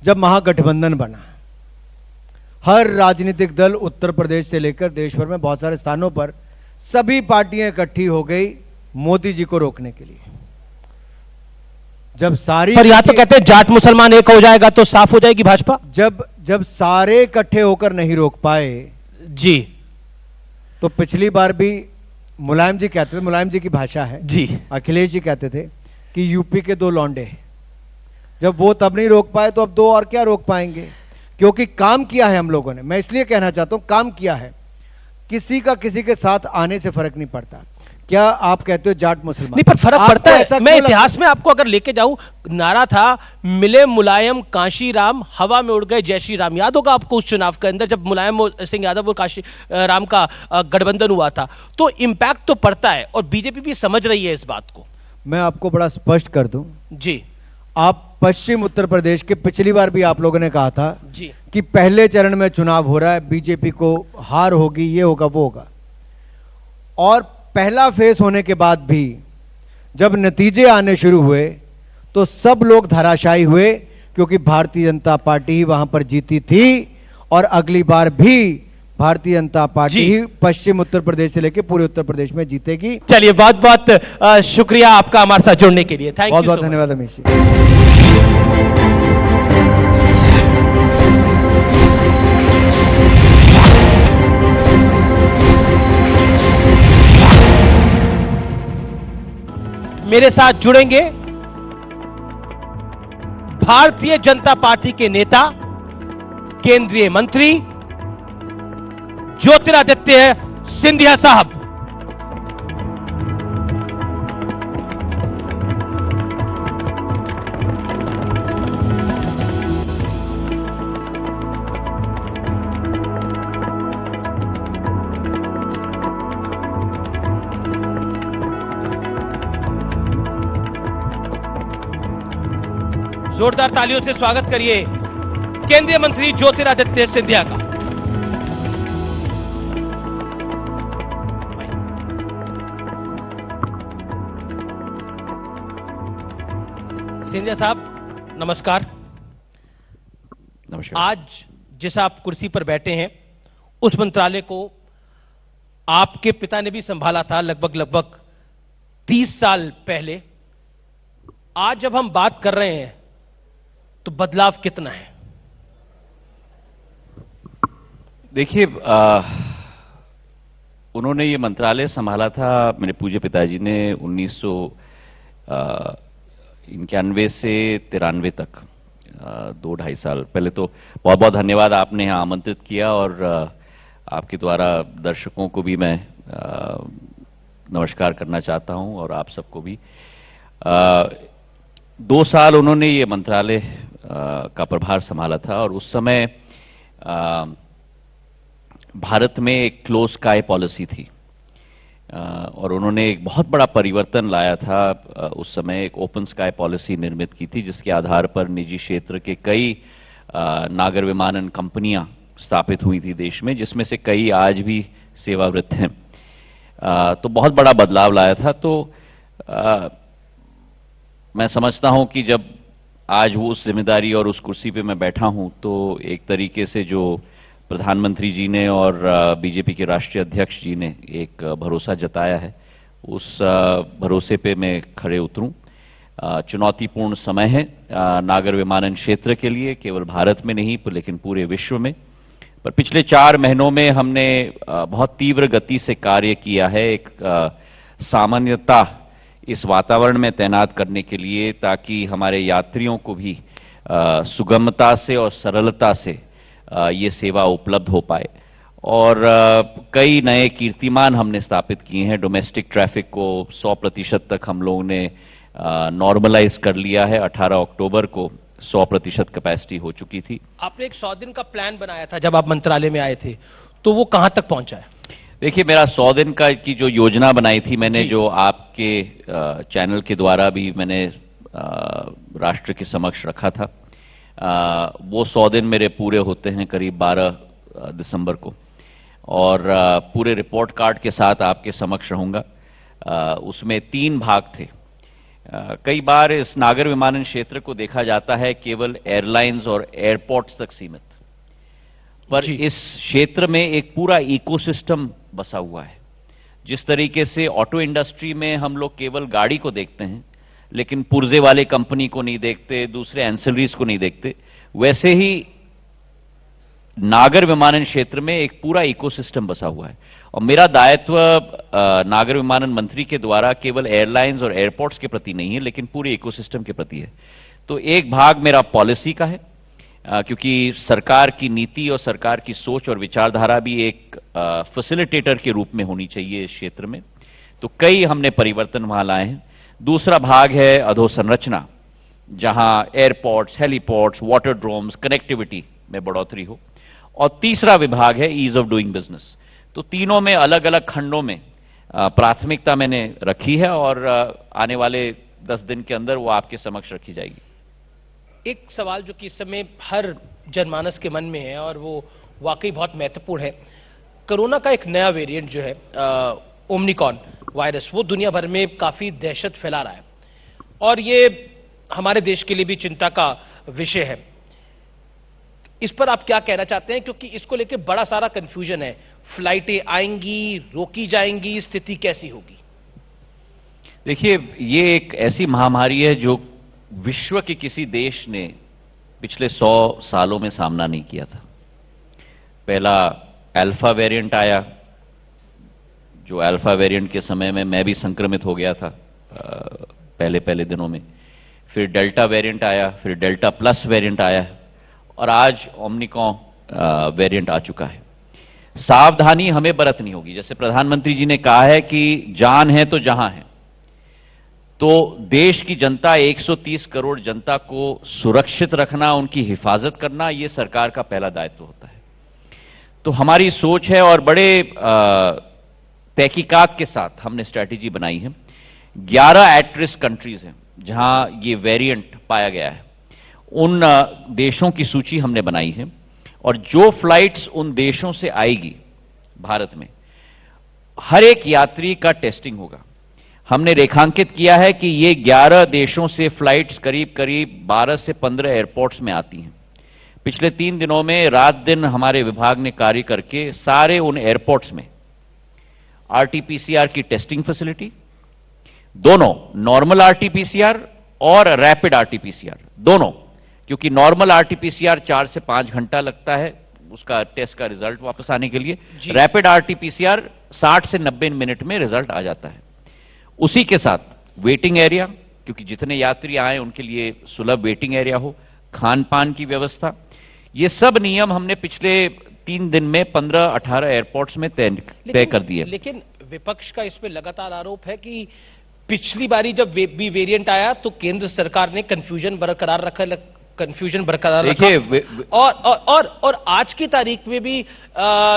Speaker 3: जब महागठबंधन बना। हर राजनीतिक दल उत्तर प्रदेश से लेकर देश भर में बहुत सारे स्थानों पर सभी पार्टियां इकट्ठी हो गई मोदी जी को रोकने के लिए। जब सारी,
Speaker 2: पर यहां तो कहते हैं जाट मुसलमान एक हो जाएगा तो साफ हो जाएगी भाजपा।
Speaker 3: जब सारे इकट्ठे होकर नहीं रोक पाए
Speaker 2: जी,
Speaker 3: तो पिछली बार भी मुलायम जी कहते थे, मुलायम जी की भाषा है
Speaker 2: जी,
Speaker 3: अखिलेश जी कहते थे कि यूपी के 2 लौंडे, जब वो तब नहीं रोक पाए तो अब 2 और क्या रोक पाएंगे? क्योंकि काम किया है हम लोगों ने। मैं इसलिए कहना चाहता हूं, काम किया है, किसी का किसी के साथ आने से फर्क नहीं पड़ता। क्या आप कहते हो जाट मुसलमान?
Speaker 2: नहीं, पर फर्क पड़ता है। मैं इतिहास में आपको अगर लेके जाऊं, नारा था मिले मुलायम काशी राम, हवा में उड़ गए जय श्री राम। याद होगा आपको उस चुनाव के अंदर जब मुलायम सिंह यादव और काशी राम का गठबंधन हुआ था। तो इंपैक्ट तो पड़ता है और बीजेपी भी समझ रही है इस बात को।
Speaker 3: मैं आपको बड़ा स्पष्ट कर दूं
Speaker 2: जी,
Speaker 3: आप पश्चिम उत्तर प्रदेश के, पिछली बार भी आप लोगों ने कहा था
Speaker 2: जी
Speaker 3: कि पहले चरण में चुनाव हो रहा है, बीजेपी को हार होगी, ये होगा वो होगा, और पहला फेस होने के बाद भी जब नतीजे आने शुरू हुए तो सब लोग धराशायी हुए, क्योंकि भारतीय जनता पार्टी ही वहां पर जीती थी और अगली बार भी भारतीय जनता पार्टी ही पश्चिम उत्तर प्रदेश से लेकर पूरे उत्तर प्रदेश में जीतेगी।
Speaker 2: चलिए, बहुत बहुत शुक्रिया आपका हमारे साथ जुड़ने के लिए। Thank you.
Speaker 3: बहुत बहुत धन्यवाद अमीश जी।
Speaker 2: मेरे साथ जुड़ेंगे भारतीय जनता पार्टी के नेता, केंद्रीय मंत्री ज्योतिरादित्य सिंधिया साहब। जोरदार तालियों से स्वागत करिए केंद्रीय मंत्री ज्योतिरादित्य सिंधिया का। सिंधिया साहब नमस्कार। आज जिस आप कुर्सी पर बैठे हैं उस मंत्रालय को आपके पिता ने भी संभाला था लगभग 30 साल पहले। आज जब हम बात कर रहे हैं तो बदलाव कितना है?
Speaker 4: देखिए, उन्होंने ये मंत्रालय संभाला था मेरे पूज्य पिताजी ने 1991 से 93 तक, 2-2.5 साल पहले। तो बहुत बहुत धन्यवाद, आपने यहाँ आमंत्रित किया और आपके द्वारा दर्शकों को भी मैं नमस्कार करना चाहता हूँ और आप सबको भी। 2 साल उन्होंने ये मंत्रालय का प्रभार संभाला था और उस समय भारत में एक क्लोज स्काई पॉलिसी थी और उन्होंने एक बहुत बड़ा परिवर्तन लाया था। उस समय एक ओपन स्काई पॉलिसी निर्मित की थी जिसके आधार पर निजी क्षेत्र के कई नागर विमानन कंपनियां स्थापित हुई थी देश में, जिसमें से कई आज भी सेवावृत्त हैं। तो बहुत बड़ा बदलाव लाया था। तो मैं समझता हूं कि जब आज वो उस जिम्मेदारी और उस कुर्सी पे मैं बैठा हूं तो एक तरीके से जो प्रधानमंत्री जी ने और बीजेपी के राष्ट्रीय अध्यक्ष जी ने एक भरोसा जताया है, उस भरोसे पे मैं खरे उतरूं। चुनौतीपूर्ण समय है नागर विमानन क्षेत्र के लिए, केवल भारत में नहीं लेकिन पूरे विश्व में। पर पिछले 4 महीनों में हमने बहुत तीव्र गति से कार्य किया है एक सामान्यता इस वातावरण में तैनात करने के लिए, ताकि हमारे यात्रियों को भी सुगमता से और सरलता से ये सेवा उपलब्ध हो पाए। और कई नए कीर्तिमान हमने स्थापित किए हैं। डोमेस्टिक ट्रैफिक को 100% तक हम लोगों ने नॉर्मलाइज कर लिया है। 18 अक्टूबर को 100% कैपेसिटी हो चुकी थी।
Speaker 2: आपने एक 100 दिन का प्लान बनाया था जब आप मंत्रालय में आए थे, तो वो कहां तक पहुंचा है?
Speaker 4: देखिए, मेरा 100 दिन की जो योजना बनाई थी मैंने, जो आपके चैनल के द्वारा भी मैंने राष्ट्र के समक्ष रखा था, वो 100 दिन मेरे पूरे होते हैं करीब 12 दिसंबर को, और पूरे रिपोर्ट कार्ड के साथ आपके समक्ष रहूंगा। उसमें 3 भाग थे। कई बार इस नागर विमानन क्षेत्र को देखा जाता है केवल एयरलाइंस और एयरपोर्ट्स तक सीमित, पर इस क्षेत्र में एक पूरा इकोसिस्टम बसा हुआ है। जिस तरीके से ऑटो इंडस्ट्री में हम लोग केवल गाड़ी को देखते हैं लेकिन पुर्जे वाले कंपनी को नहीं देखते, दूसरे एंसिलरीज को नहीं देखते, वैसे ही नागर विमानन क्षेत्र में एक पूरा इकोसिस्टम बसा हुआ है। और मेरा दायित्व नागर विमानन मंत्री के द्वारा केवल एयरलाइंस और एयरपोर्ट्स के प्रति नहीं है लेकिन पूरे इकोसिस्टम के प्रति है। तो एक भाग मेरा पॉलिसी का है, क्योंकि सरकार की नीति और सरकार की सोच और विचारधारा भी एक फैसिलिटेटर के रूप में होनी चाहिए इस क्षेत्र में। तो कई हमने परिवर्तन वहां लाए हैं। दूसरा भाग है अधोसंरचना, जहां एयरपोर्ट्स, हेलीपोर्ट्स, वाटरड्रोम्स, कनेक्टिविटी में बढ़ोतरी हो। और तीसरा विभाग है ईज ऑफ डूइंग बिजनेस। तो तीनों में अलग अलग खंडों में प्राथमिकता मैंने रखी है और आने वाले 10 दिन के अंदर वो आपके समक्ष रखी जाएगी।
Speaker 2: एक सवाल जो कि इस समय हर जनमानस के मन में है और वो वाकई बहुत महत्वपूर्ण है। कोरोना का एक नया वेरिएंट जो है ओमिक्रॉन वायरस, वो दुनिया भर में काफी दहशत फैला रहा है और ये हमारे देश के लिए भी चिंता का विषय है। इस पर आप क्या कहना चाहते हैं, क्योंकि इसको लेकर बड़ा सारा कंफ्यूजन है। फ्लाइटें आएंगी, रोकी जाएंगी, स्थिति कैसी होगी?
Speaker 4: देखिए, ये एक ऐसी महामारी है जो विश्व के किसी देश ने पिछले 100 सालों में सामना नहीं किया था। पहला अल्फा वेरिएंट आया, जो अल्फा वेरिएंट के समय में मैं भी संक्रमित हो गया था पहले दिनों में। फिर डेल्टा वेरिएंट आया, फिर डेल्टा प्लस वेरिएंट आया और आज ओमिक्रॉन वेरिएंट आ चुका है। सावधानी हमें बरतनी होगी। जैसे प्रधानमंत्री जी ने कहा है कि जान है तो जहां है, तो देश की जनता 130 करोड़ जनता को सुरक्षित रखना, उनकी हिफाजत करना, यह सरकार का पहला दायित्व होता है। तो हमारी सोच है और बड़े तहकीकात के साथ हमने स्ट्रैटेजी बनाई है। 11 एट रिस्क कंट्रीज हैं जहां ये वेरिएंट पाया गया है। उन देशों की सूची हमने बनाई है और जो फ्लाइट्स उन देशों से आएगी भारत में, हर एक यात्री का टेस्टिंग होगा। हमने रेखांकित किया है कि ये 11 देशों से फ्लाइट्स करीब 12 से 15 एयरपोर्ट्स में आती हैं। पिछले 3 दिनों में रात दिन हमारे विभाग ने कार्य करके सारे उन एयरपोर्ट्स में आरटीपीसीआर की टेस्टिंग फैसिलिटी, दोनों नॉर्मल आरटीपीसीआर और रैपिड आरटीपीसीआर दोनों, क्योंकि नॉर्मल आरटीपीसीआर 4 से 5 घंटा लगता है उसका टेस्ट का रिजल्ट वापस आने के लिए, रैपिड आरटीपीसीआर 60 से 90 मिनट में रिजल्ट आ जाता है। उसी के साथ वेटिंग एरिया, क्योंकि जितने यात्री आए उनके लिए सुलभ वेटिंग एरिया हो, खान पान की व्यवस्था, ये सब नियम हमने पिछले 3 दिन में 15-18 एयरपोर्ट्स में तय कर दिए।
Speaker 2: लेकिन विपक्ष का इसमें लगातार आरोप है कि पिछली बारी जब भी वेरिएंट आया तो केंद्र सरकार ने कंफ्यूजन बरकरार रखा।
Speaker 4: देखिए
Speaker 2: और आज की तारीख में भी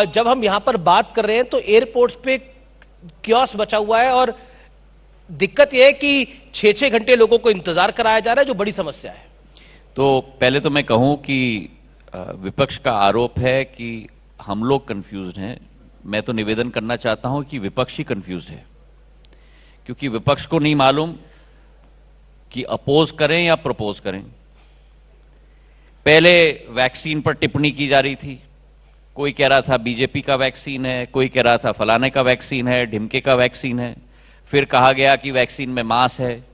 Speaker 2: जब हम यहां पर बात कर रहे हैं तो एयरपोर्ट्स पे क्योस बचा हुआ है और दिक्कत यह है कि 6-6 घंटे लोगों को इंतजार कराया जा रहा है, जो बड़ी समस्या है।
Speaker 4: तो पहले तो मैं कहूं कि विपक्ष का आरोप है कि हम लोग कंफ्यूज्ड हैं। मैं तो निवेदन करना चाहता हूं कि विपक्ष ही कंफ्यूज्ड है, क्योंकि विपक्ष को नहीं मालूम कि अपोज करें या प्रपोज करें। पहले वैक्सीन पर टिप्पणी की जा रही थी, कोई कह रहा था बीजेपी का वैक्सीन है, कोई कह रहा था फलाने का वैक्सीन है, ढिमके का वैक्सीन है, फिर कहा गया कि वैक्सीन में मांस है।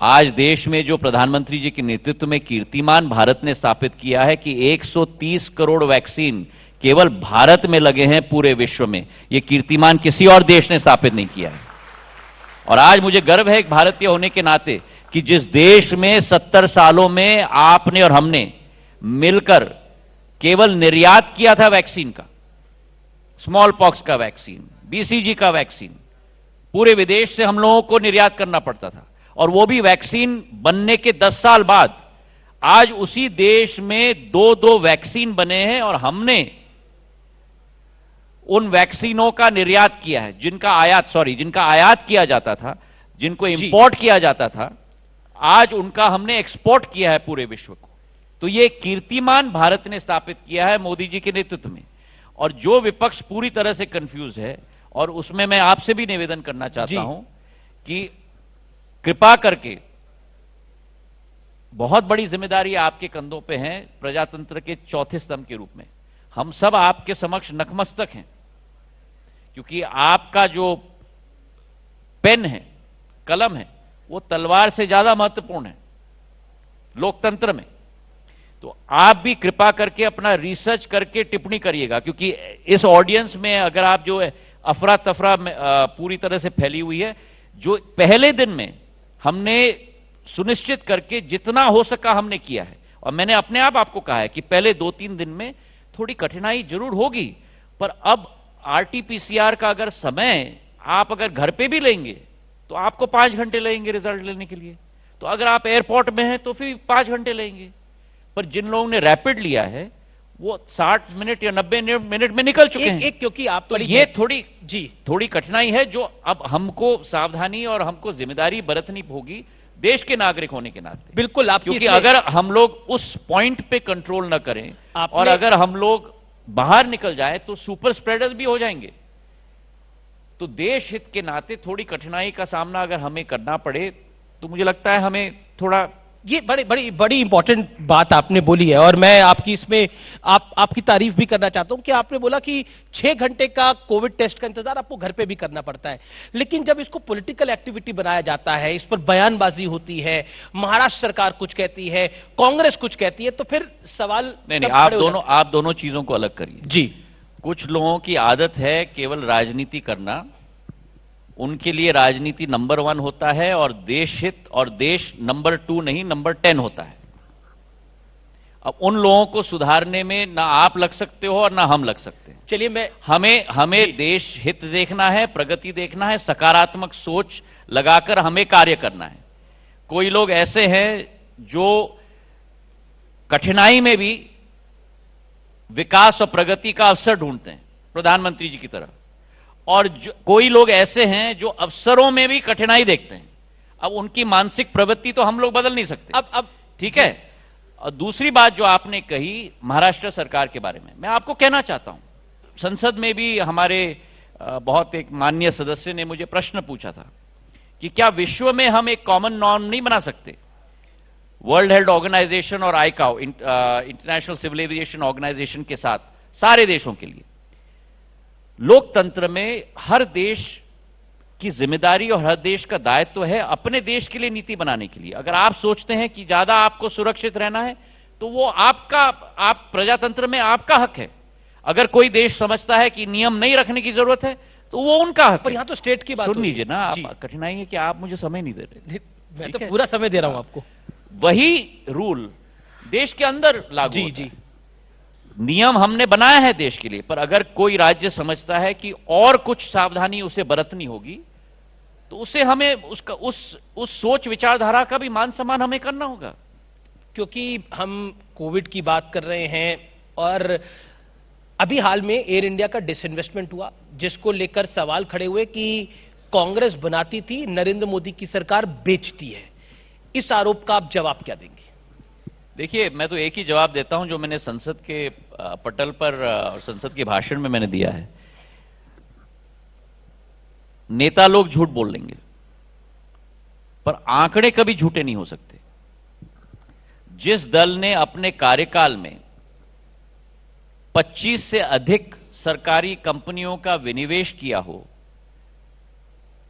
Speaker 4: आज देश में जो प्रधानमंत्री जी के नेतृत्व में कीर्तिमान भारत ने स्थापित किया है कि 130 करोड़ वैक्सीन केवल भारत में लगे हैं पूरे विश्व में, यह कीर्तिमान किसी और देश ने स्थापित नहीं किया है। और आज मुझे गर्व है एक भारतीय होने के नाते कि जिस देश में 70 सालों में आपने और हमने मिलकर केवल निर्यात किया था वैक्सीन का, स्मॉल पॉक्स का वैक्सीन, बीसीजी का वैक्सीन, पूरे विदेश से हम लोगों को निर्यात करना पड़ता था, और वो भी वैक्सीन बनने के 10 साल बाद आज उसी देश में 2-2 वैक्सीन बने हैं और हमने उन वैक्सीनों का निर्यात किया है, जिनका आयात किया जाता था, जिनको इंपोर्ट किया जाता था, आज उनका हमने एक्सपोर्ट किया है पूरे विश्व को। तो ये कीर्तिमान भारत ने स्थापित किया है मोदी जी के नेतृत्व में। और जो विपक्ष पूरी तरह से कंफ्यूज है, और उसमें मैं आपसे भी निवेदन करना चाहता हूं कि कृपा करके, बहुत बड़ी जिम्मेदारी आपके कंधों पे है प्रजातंत्र के चौथे स्तंभ के रूप में। हम सब आपके समक्ष नतमस्तक हैं, क्योंकि आपका जो पेन है, कलम है, वो तलवार से ज्यादा महत्वपूर्ण है लोकतंत्र में। तो आप भी कृपा करके अपना रिसर्च करके टिप्पणी करिएगा, क्योंकि इस ऑडियंस में अगर आप जो अफरा तफरा पूरी तरह से फैली हुई है, जो पहले दिन में हमने सुनिश्चित करके जितना हो सका हमने किया है। और मैंने अपने आप आपको कहा है कि पहले 2-3 दिन में थोड़ी कठिनाई जरूर होगी, पर अब आरटीपीसीआर का अगर समय आप अगर घर पे भी लेंगे तो आपको 5 घंटे लगेंगे रिजल्ट लेने के लिए। तो अगर आप एयरपोर्ट में हैं तो फिर 5 घंटे लगेंगे। पर जिन लोगों ने रैपिड लिया है वो 60 मिनट या 90 मिनट में निकल चुके हैं।
Speaker 2: क्योंकि आप
Speaker 4: तो ये थोड़ी कठिनाई है जो अब हमको सावधानी और हमको जिम्मेदारी बरतनी होगी देश के नागरिक होने के नाते।
Speaker 2: बिल्कुल,
Speaker 4: क्योंकि अगर हम लोग उस पॉइंट पे कंट्रोल न करें और अगर हम लोग बाहर निकल जाए तो सुपर स्प्रेडर्स भी हो जाएंगे। तो देश हित के नाते थोड़ी कठिनाई का सामना अगर हमें करना पड़े तो मुझे लगता है हमें थोड़ा,
Speaker 2: ये बड़ी इंपॉर्टेंट बात आपने बोली है और मैं आपकी इसमें आपकी तारीफ भी करना चाहता हूं कि आपने बोला कि 6 घंटे का कोविड टेस्ट का इंतजार आपको घर पे भी करना पड़ता है। लेकिन जब इसको पॉलिटिकल एक्टिविटी बनाया जाता है, इस पर बयानबाजी होती है, महाराष्ट्र सरकार कुछ कहती है, कांग्रेस कुछ कहती है, तो फिर सवाल
Speaker 4: नहीं, आप दोनों चीजों को अलग करिए।
Speaker 2: जी,
Speaker 4: कुछ लोगों की आदत है केवल राजनीति करना, उनके लिए राजनीति नंबर 1 होता है और देश हित और देश नंबर 2 नहीं, नंबर 10 होता है। अब उन लोगों को सुधारने में ना आप लग सकते हो और ना हम लग सकते हैं।
Speaker 2: चलिए,
Speaker 4: हमें देश हित देखना है, प्रगति देखना है, सकारात्मक सोच लगाकर हमें कार्य करना है। कोई लोग ऐसे हैं जो कठिनाई में भी विकास और प्रगति का अवसर ढूंढते हैं, प्रधानमंत्री जी की तरह, और कोई लोग ऐसे हैं जो अवसरों में भी कठिनाई देखते हैं। अब उनकी मानसिक प्रवृत्ति तो हम लोग बदल नहीं सकते। अब ठीक है। और दूसरी बात जो आपने कही महाराष्ट्र सरकार के बारे में, मैं आपको कहना चाहता हूं, संसद में भी हमारे बहुत एक माननीय सदस्य ने मुझे प्रश्न पूछा था कि क्या विश्व में हम एक कॉमन नॉर्म नहीं बना सकते वर्ल्ड हेल्थ ऑर्गेनाइजेशन और ICAO International Civil Aviation Organization के साथ सारे देशों के लिए लोकतंत्र में हर देश की जिम्मेदारी और हर देश का दायित्व है अपने देश के लिए नीति बनाने के लिए। अगर आप सोचते हैं कि ज्यादा आपको सुरक्षित रहना है तो वो आप प्रजातंत्र में आपका हक है। अगर कोई देश समझता है कि नियम नहीं रखने की जरूरत है तो वो उनका हक
Speaker 2: पर
Speaker 4: है।
Speaker 2: यहां तो स्टेट की बात
Speaker 4: सुन लीजिए ना, आप कठिनाई है कि आप मुझे समय नहीं दे रहे।
Speaker 2: मैं तो पूरा समय दे रहा हूं आपको।
Speaker 4: वही रूल देश के अंदर लागू
Speaker 2: जी
Speaker 4: होता है।
Speaker 2: जी,
Speaker 4: नियम हमने बनाया है देश के लिए, पर अगर कोई राज्य समझता है कि और कुछ सावधानी उसे बरतनी होगी तो उसे हमें उसका उस सोच विचारधारा का भी मान सम्मान हमें करना होगा।
Speaker 2: क्योंकि हम कोविड की बात कर रहे हैं और अभी हाल में एयर इंडिया का डिसइन्वेस्टमेंट हुआ, जिसको लेकर सवाल खड़े हुए कि कांग्रेस बनाती थी, नरेंद्र मोदी की सरकार बेचती है। इस आरोप का आप जवाब क्या देंगे?
Speaker 4: देखिए, मैं तो एक ही जवाब देता हूं जो मैंने संसद के पटल पर और संसद के भाषण में मैंने दिया है। नेता लोग झूठ बोल लेंगे पर आंकड़े कभी झूठे नहीं हो सकते। जिस दल ने अपने कार्यकाल में 25 से अधिक सरकारी कंपनियों का विनिवेश किया हो,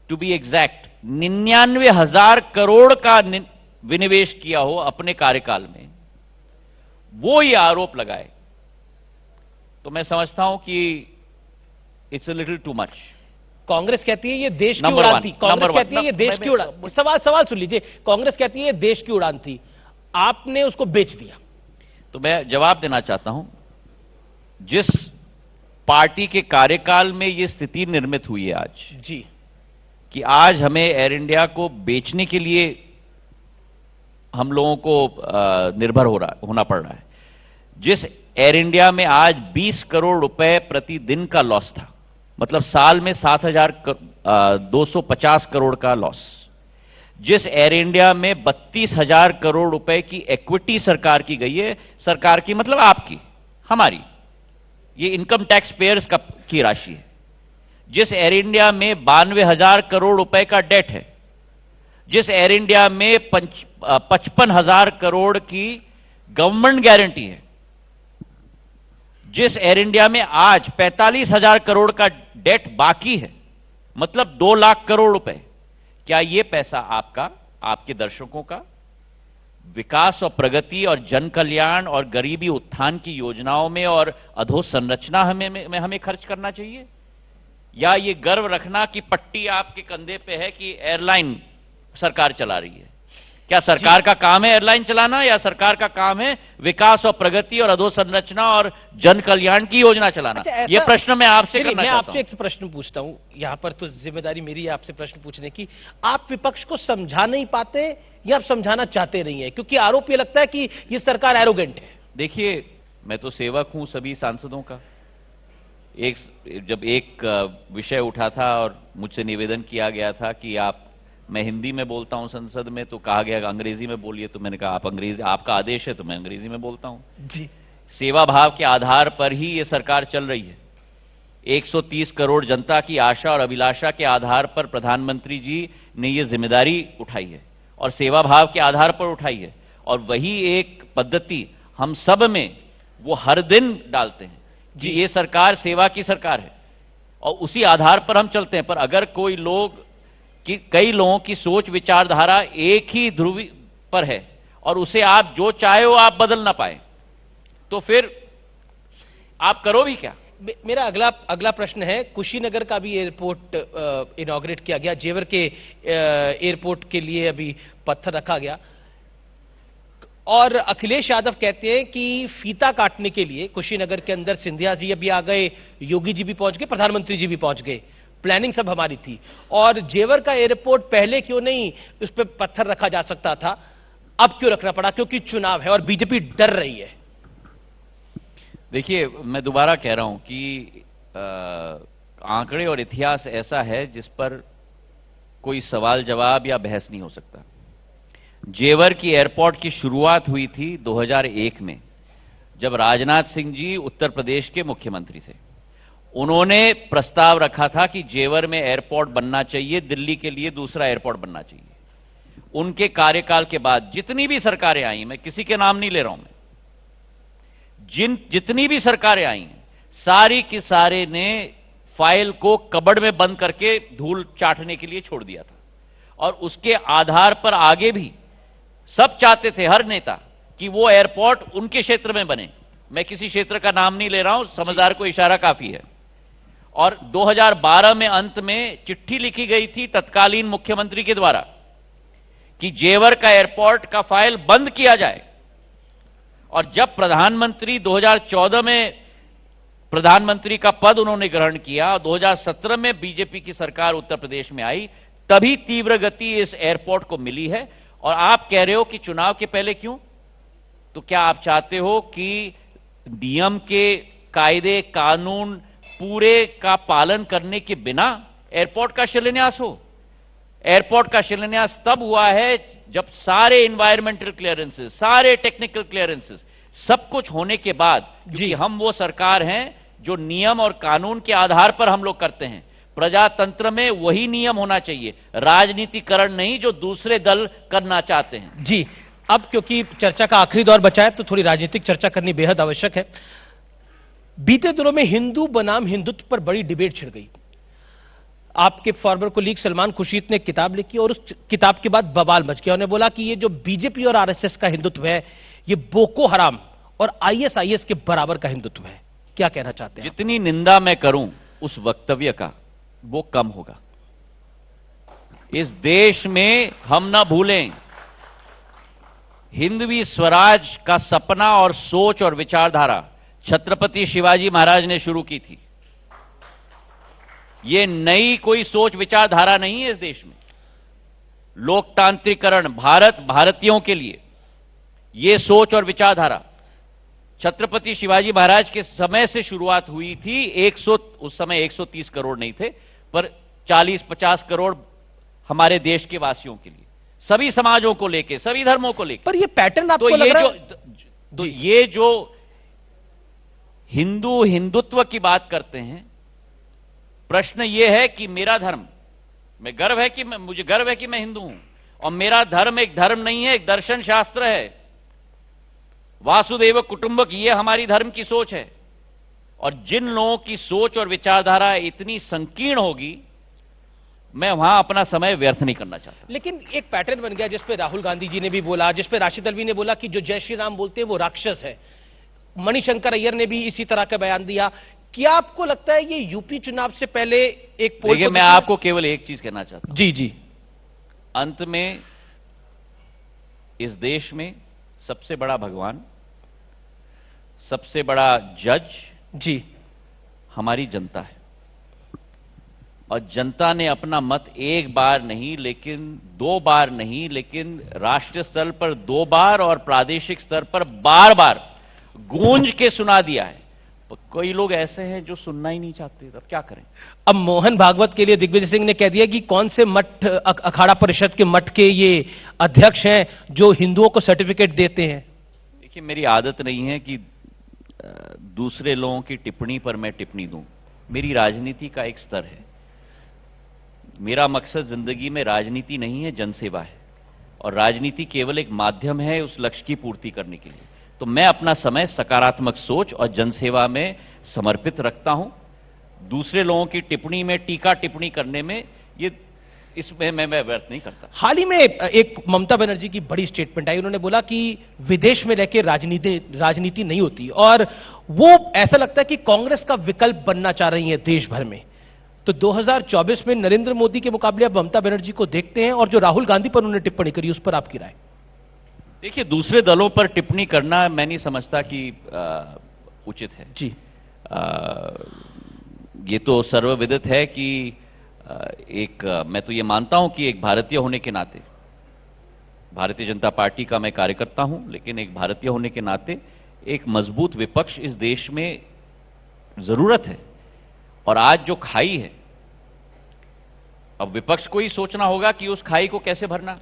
Speaker 4: टू बी एग्जैक्ट 99,000 करोड़ का विनिवेश किया हो अपने कार्यकाल में, वो ये आरोप लगाए तो मैं समझता हूं कि it's a little too much.
Speaker 2: Congress कहती है ये देश की उड़ान थी। कांग्रेस कहती है ये देश की उड़ान। सवाल सुन लीजिए, कांग्रेस कहती है ये देश की उड़ान थी, आपने उसको बेच दिया।
Speaker 4: तो मैं जवाब देना चाहता हूं, जिस पार्टी के कार्यकाल में यह स्थिति निर्मित हुई है आज
Speaker 2: जी,
Speaker 4: कि आज हमें एयर इंडिया को बेचने के लिए हम लोगों को निर्भर होना पड़ रहा है। जिस एयर इंडिया में आज 20 करोड़ रुपए प्रतिदिन का लॉस था, मतलब साल में 7,250 करोड़ का लॉस, जिस एयर इंडिया में 32,000 करोड़ रुपए की इक्विटी सरकार की गई है, सरकार की मतलब आपकी, हमारी, ये इनकम टैक्स पेयर्स की राशि है, जिस एयर इंडिया में 92,000 करोड़ रुपए का डेट है, जिस एयर इंडिया में 55,000 करोड़ की गवर्नमेंट गारंटी है, जिस एयर इंडिया में आज 45,000 करोड़ का डेट बाकी है, मतलब 2 लाख करोड़ रुपए, क्या यह पैसा आपका, आपके दर्शकों का विकास और प्रगति और जन कल्याण और गरीबी उत्थान की योजनाओं में और अधोसंरचना हमें खर्च करना चाहिए? या ये गर्व रखना कि पट्टी आपके कंधे पे है कि एयरलाइन सरकार चला रही है? क्या सरकार का काम है एयरलाइन चलाना, या सरकार का काम है विकास और प्रगति और अधोसंरचना और जन कल्याण की योजना चलाना?
Speaker 2: अच्छा,
Speaker 4: यह प्रश्न मैं आपसे करना
Speaker 2: मैं
Speaker 4: चाहता
Speaker 2: आपसे
Speaker 4: हूं।
Speaker 2: एक प्रश्न पूछता हूं, यहां पर तो जिम्मेदारी मेरी है आपसे प्रश्न पूछने की। आप विपक्ष को समझा नहीं पाते या आप समझाना चाहते नहीं है? क्योंकि आरोप यह लगता है कि यह सरकार एरोगेंट है।
Speaker 4: देखिए, मैं तो सेवक हूं सभी सांसदों का। जब एक विषय उठा था और मुझसे निवेदन किया गया था कि मैं हिंदी में बोलता हूं संसद में, तो कहा गया अंग्रेजी में बोलिए, तो मैंने कहा आप अंग्रेजी, आपका आदेश है तो मैं अंग्रेजी में बोलता हूं।
Speaker 2: जी,
Speaker 4: सेवा भाव के आधार पर ही यह सरकार चल रही है। 130 करोड़ जनता की आशा और अभिलाषा के आधार पर प्रधानमंत्री जी ने यह जिम्मेदारी उठाई है और सेवा भाव के आधार पर उठाई है, और वही एक पद्धति हम सब में वो हर दिन डालते हैं जी, ये सरकार सेवा की सरकार है और उसी आधार पर हम चलते हैं। पर अगर कई लोगों की सोच विचारधारा एक ही ध्रुवी पर है और उसे आप जो चाहे हो आप बदल ना पाए, तो फिर आप करो भी क्या?
Speaker 2: मेरा अगला प्रश्न है, कुशीनगर का भी एयरपोर्ट इनॉग्रेट किया गया, जेवर के एयरपोर्ट के लिए अभी पत्थर रखा गया, और अखिलेश यादव कहते हैं कि फीता काटने के लिए कुशीनगर के अंदर सिंधिया जी अभी आ गए, योगी जी भी पहुंच गए, प्रधानमंत्री जी भी पहुंच गए, प्लानिंग सब हमारी थी, और जेवर का एयरपोर्ट पहले क्यों नहीं उस पर पत्थर रखा जा सकता था, अब क्यों रखना पड़ा? क्योंकि चुनाव है और बीजेपी डर रही है।
Speaker 4: देखिए, मैं दोबारा कह रहा हूं कि आंकड़े और इतिहास ऐसा है जिस पर कोई सवाल जवाब या बहस नहीं हो सकता। जेवर की एयरपोर्ट की शुरुआत हुई थी 2001 में, जब राजनाथ सिंह जी उत्तर प्रदेश के मुख्यमंत्री थे। उन्होंने प्रस्ताव रखा था कि जेवर में एयरपोर्ट बनना चाहिए, दिल्ली के लिए दूसरा एयरपोर्ट बनना चाहिए। उनके कार्यकाल के बाद जितनी भी सरकारें आई, मैं किसी के नाम नहीं ले रहा हूं, मैं जितनी भी सरकारें आई हैं, सारी की सारे ने फाइल को कबड़ में बंद करके धूल चाटने के लिए छोड़ दिया था। और उसके आधार पर आगे भी सब चाहते थे, हर नेता, कि वो एयरपोर्ट उनके क्षेत्र में बने। मैं किसी क्षेत्र का नाम नहीं ले रहा हूं, समझदार को इशारा काफी है। और 2012 में अंत में चिट्ठी लिखी गई थी तत्कालीन मुख्यमंत्री के द्वारा कि जेवर का एयरपोर्ट का फाइल बंद किया जाए। और जब प्रधानमंत्री 2014 में प्रधानमंत्री का पद उन्होंने ग्रहण किया, 2017 में बीजेपी की सरकार उत्तर प्रदेश में आई, तभी तीव्र गति इस एयरपोर्ट को मिली है। और आप कह रहे हो कि चुनाव के पहले क्यों? तो क्या आप चाहते हो कि नियम के, कायदे कानून पूरे का पालन करने के बिना एयरपोर्ट का शिलान्यास हो? एयरपोर्ट का शिलान्यास तब हुआ है जब सारे एनवायरमेंटल क्लियरेंसेस, सारे टेक्निकल क्लियरेंसेस, सब कुछ होने के बाद। जी, हम वो सरकार हैं जो नियम और कानून के आधार पर हम लोग करते हैं। प्रजातंत्र में वही नियम होना चाहिए, राजनीतिकरण नहीं जो दूसरे दल करना चाहते हैं।
Speaker 2: जी, अब क्योंकि चर्चा का आखिरी दौर बचा है तो थोड़ी राजनीतिक चर्चा करनी बेहद आवश्यक है। बीते दिनों में हिंदू बनाम हिंदुत्व पर बड़ी डिबेट छिड़ गई। आपके फॉर्मर कोलीग सलमान खुर्शीद ने किताब लिखी और उस किताब के बाद बवाल मच गया। उन्होंने बोला कि ये जो बीजेपी और आरएसएस का हिंदुत्व है, ये बोको हराम और आईएसआईएस के बराबर का हिंदुत्व है। क्या कहना चाहते हैं?
Speaker 4: जितनी निंदा मैं करूं उस वक्तव्य का, वो कम होगा। इस देश में हम ना भूलें, हिंदवी स्वराज का सपना और सोच और विचारधारा छत्रपति शिवाजी महाराज ने शुरू की थी। ये नई कोई सोच विचारधारा नहीं है इस देश में। लोकतांत्रिकरण, भारत भारतीयों के लिए, ये सोच और विचारधारा छत्रपति शिवाजी महाराज के समय से शुरुआत हुई थी। उस समय 130 करोड़ नहीं थे, पर 40-50 करोड़ हमारे देश के वासियों के लिए, सभी समाजों को लेके, सभी धर्मों को लेके।
Speaker 2: पर ये पैटर्न आपको लग रहा है?
Speaker 4: ये जो हिंदू हिंदुत्व की बात करते हैं, प्रश्न यह है कि मेरा धर्म, मुझे गर्व है कि मैं हिंदू हूं, और मेरा धर्म एक धर्म नहीं है, एक दर्शन शास्त्र है। वासुदेव कुटुंबक, ये हमारी धर्म की सोच है। और जिन लोगों की सोच और विचारधारा इतनी संकीर्ण होगी, मैं वहां अपना समय व्यर्थ नहीं करना चाहता।
Speaker 2: लेकिन एक पैटर्न बन गया जिसपे राहुल गांधी जी ने भी बोला, जिसपे राशिद अल्वी ने बोला कि जो जय श्री राम बोलते हैं वो राक्षस है। मणिशंकर अय्यर ने भी इसी तरह का बयान दिया। क्या आपको लगता है ये यूपी चुनाव से पहले एक पोल?
Speaker 4: देखिए, मैं आपको केवल एक चीज कहना चाहता हूं।
Speaker 2: जी जी,
Speaker 4: अंत में इस देश में सबसे बड़ा भगवान, सबसे बड़ा जज
Speaker 2: जी,
Speaker 4: हमारी जनता है। और जनता ने अपना मत एक बार नहीं, लेकिन 2 बार नहीं, लेकिन राष्ट्रीय स्तर पर 2 बार और प्रादेशिक स्तर पर बार बार गूंज के सुना दिया है। कोई लोग ऐसे हैं जो सुनना ही नहीं चाहते, तब क्या करें?
Speaker 2: अब मोहन भागवत के लिए दिग्विजय सिंह ने कह दिया कि कौन से मठ, अखाड़ा परिषद के मठ के ये अध्यक्ष हैं जो हिंदुओं को सर्टिफिकेट देते हैं।
Speaker 4: देखिए, मेरी आदत नहीं है कि दूसरे लोगों की टिप्पणी पर मैं टिप्पणी दूं। मेरी राजनीति का एक स्तर है। मेरा मकसद जिंदगी में राजनीति नहीं है, जनसेवा है। और राजनीति केवल एक माध्यम है उस लक्ष्य की पूर्ति करने के लिए। तो मैं अपना समय सकारात्मक सोच और जनसेवा में समर्पित रखता हूं। दूसरे लोगों की टिप्पणी में, टीका टिप्पणी करने में, इसमें मैं व्यर्थ नहीं करता।
Speaker 2: हाल ही में एक ममता बनर्जी की बड़ी स्टेटमेंट आई। उन्होंने बोला कि विदेश में रहकर राजनीति नहीं होती, और वो ऐसा लगता है कि कांग्रेस का विकल्प बनना चाह रही है देश भर में। तो 2024 में नरेंद्र मोदी के मुकाबले अब ममता बनर्जी को देखते हैं, और जो राहुल गांधी पर उन्होंने टिप्पणी करी उस पर आपकी राय?
Speaker 4: देखिए, दूसरे दलों पर टिप्पणी करना मैं नहीं समझता कि उचित है।
Speaker 2: जी,
Speaker 4: ये तो सर्वविदित है कि मैं तो ये मानता हूं कि एक भारतीय होने के नाते, भारतीय जनता पार्टी का मैं कार्यकर्ता हूं, लेकिन एक भारतीय होने के नाते एक मजबूत विपक्ष इस देश में जरूरत है। और आज जो खाई है, अब विपक्ष को ही सोचना होगा कि उस खाई को कैसे भरना।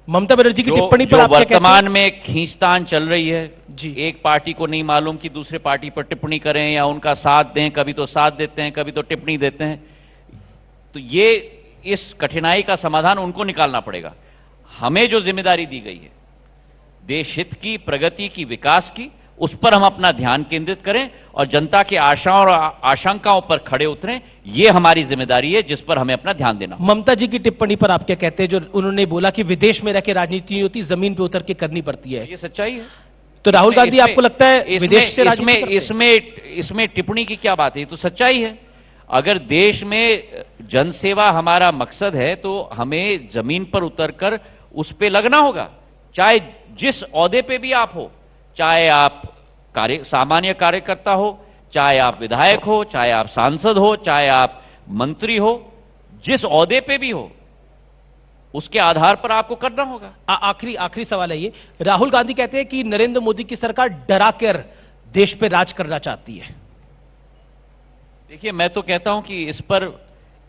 Speaker 2: ममता बनर्जी की टिप्पणी पर आप
Speaker 4: वर्तमान में खींचतान चल रही है
Speaker 2: जी,
Speaker 4: एक पार्टी को नहीं मालूम कि दूसरे पार्टी पर टिप्पणी करें या उनका साथ दें। कभी तो साथ देते हैं, कभी तो टिप्पणी देते हैं। तो ये इस कठिनाई का समाधान उनको निकालना पड़ेगा। हमें जो जिम्मेदारी दी गई है देश हित की, प्रगति की, विकास की, उस पर हम अपना ध्यान केंद्रित करें और जनता की आशाओं और आशंकाओं पर खड़े उतरें। यह हमारी जिम्मेदारी है जिस पर हमें अपना ध्यान देना होगा।
Speaker 2: ममता जी की टिप्पणी पर आप क्या कहते हैं, जो उन्होंने बोला कि विदेश में रह के राजनीति नहीं होती, जमीन पे उतर के करनी पड़ती है?
Speaker 4: ये सच्चाई है।
Speaker 2: तो राहुल गांधी आपको लगता है विदेश से राजनीति करते हैं?
Speaker 4: इसमें टिप्पणी की क्या बात है? ये तो सच्चाई है। अगर देश में जनसेवा हमारा मकसद है तो हमें जमीन पर उतरकर उस पे लगना होगा, चाहे जिस ओहदे पे भी आप हो, चाहे आप सामान्य कार्यकर्ता हो, चाहे आप विधायक हो, चाहे आप सांसद हो, चाहे आप मंत्री हो, जिस ओहदे पे भी हो उसके आधार पर आपको करना होगा।
Speaker 2: आखिरी सवाल है ये, राहुल गांधी कहते हैं कि नरेंद्र मोदी की सरकार डरा कर देश पे राज करना चाहती है।
Speaker 4: देखिए, मैं तो कहता हूं कि इस पर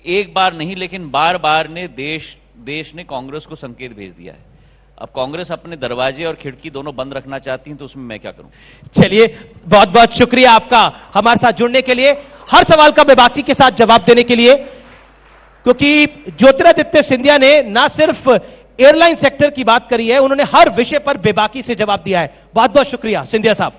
Speaker 4: एक बार नहीं लेकिन बार बार ने देश ने कांग्रेस को संकेत भेज दिया है। अब कांग्रेस अपने दरवाजे और खिड़की दोनों बंद रखना चाहती है तो उसमें मैं क्या करूं?
Speaker 2: चलिए, बहुत बहुत शुक्रिया आपका हमारे साथ जुड़ने के लिए, हर सवाल का बेबाकी के साथ जवाब देने के लिए, क्योंकि ज्योतिरादित्य सिंधिया ने ना सिर्फ एयरलाइन सेक्टर की बात करी है, उन्होंने हर विषय पर बेबाकी से जवाब दिया है। बहुत बहुत शुक्रिया सिंधिया साहब।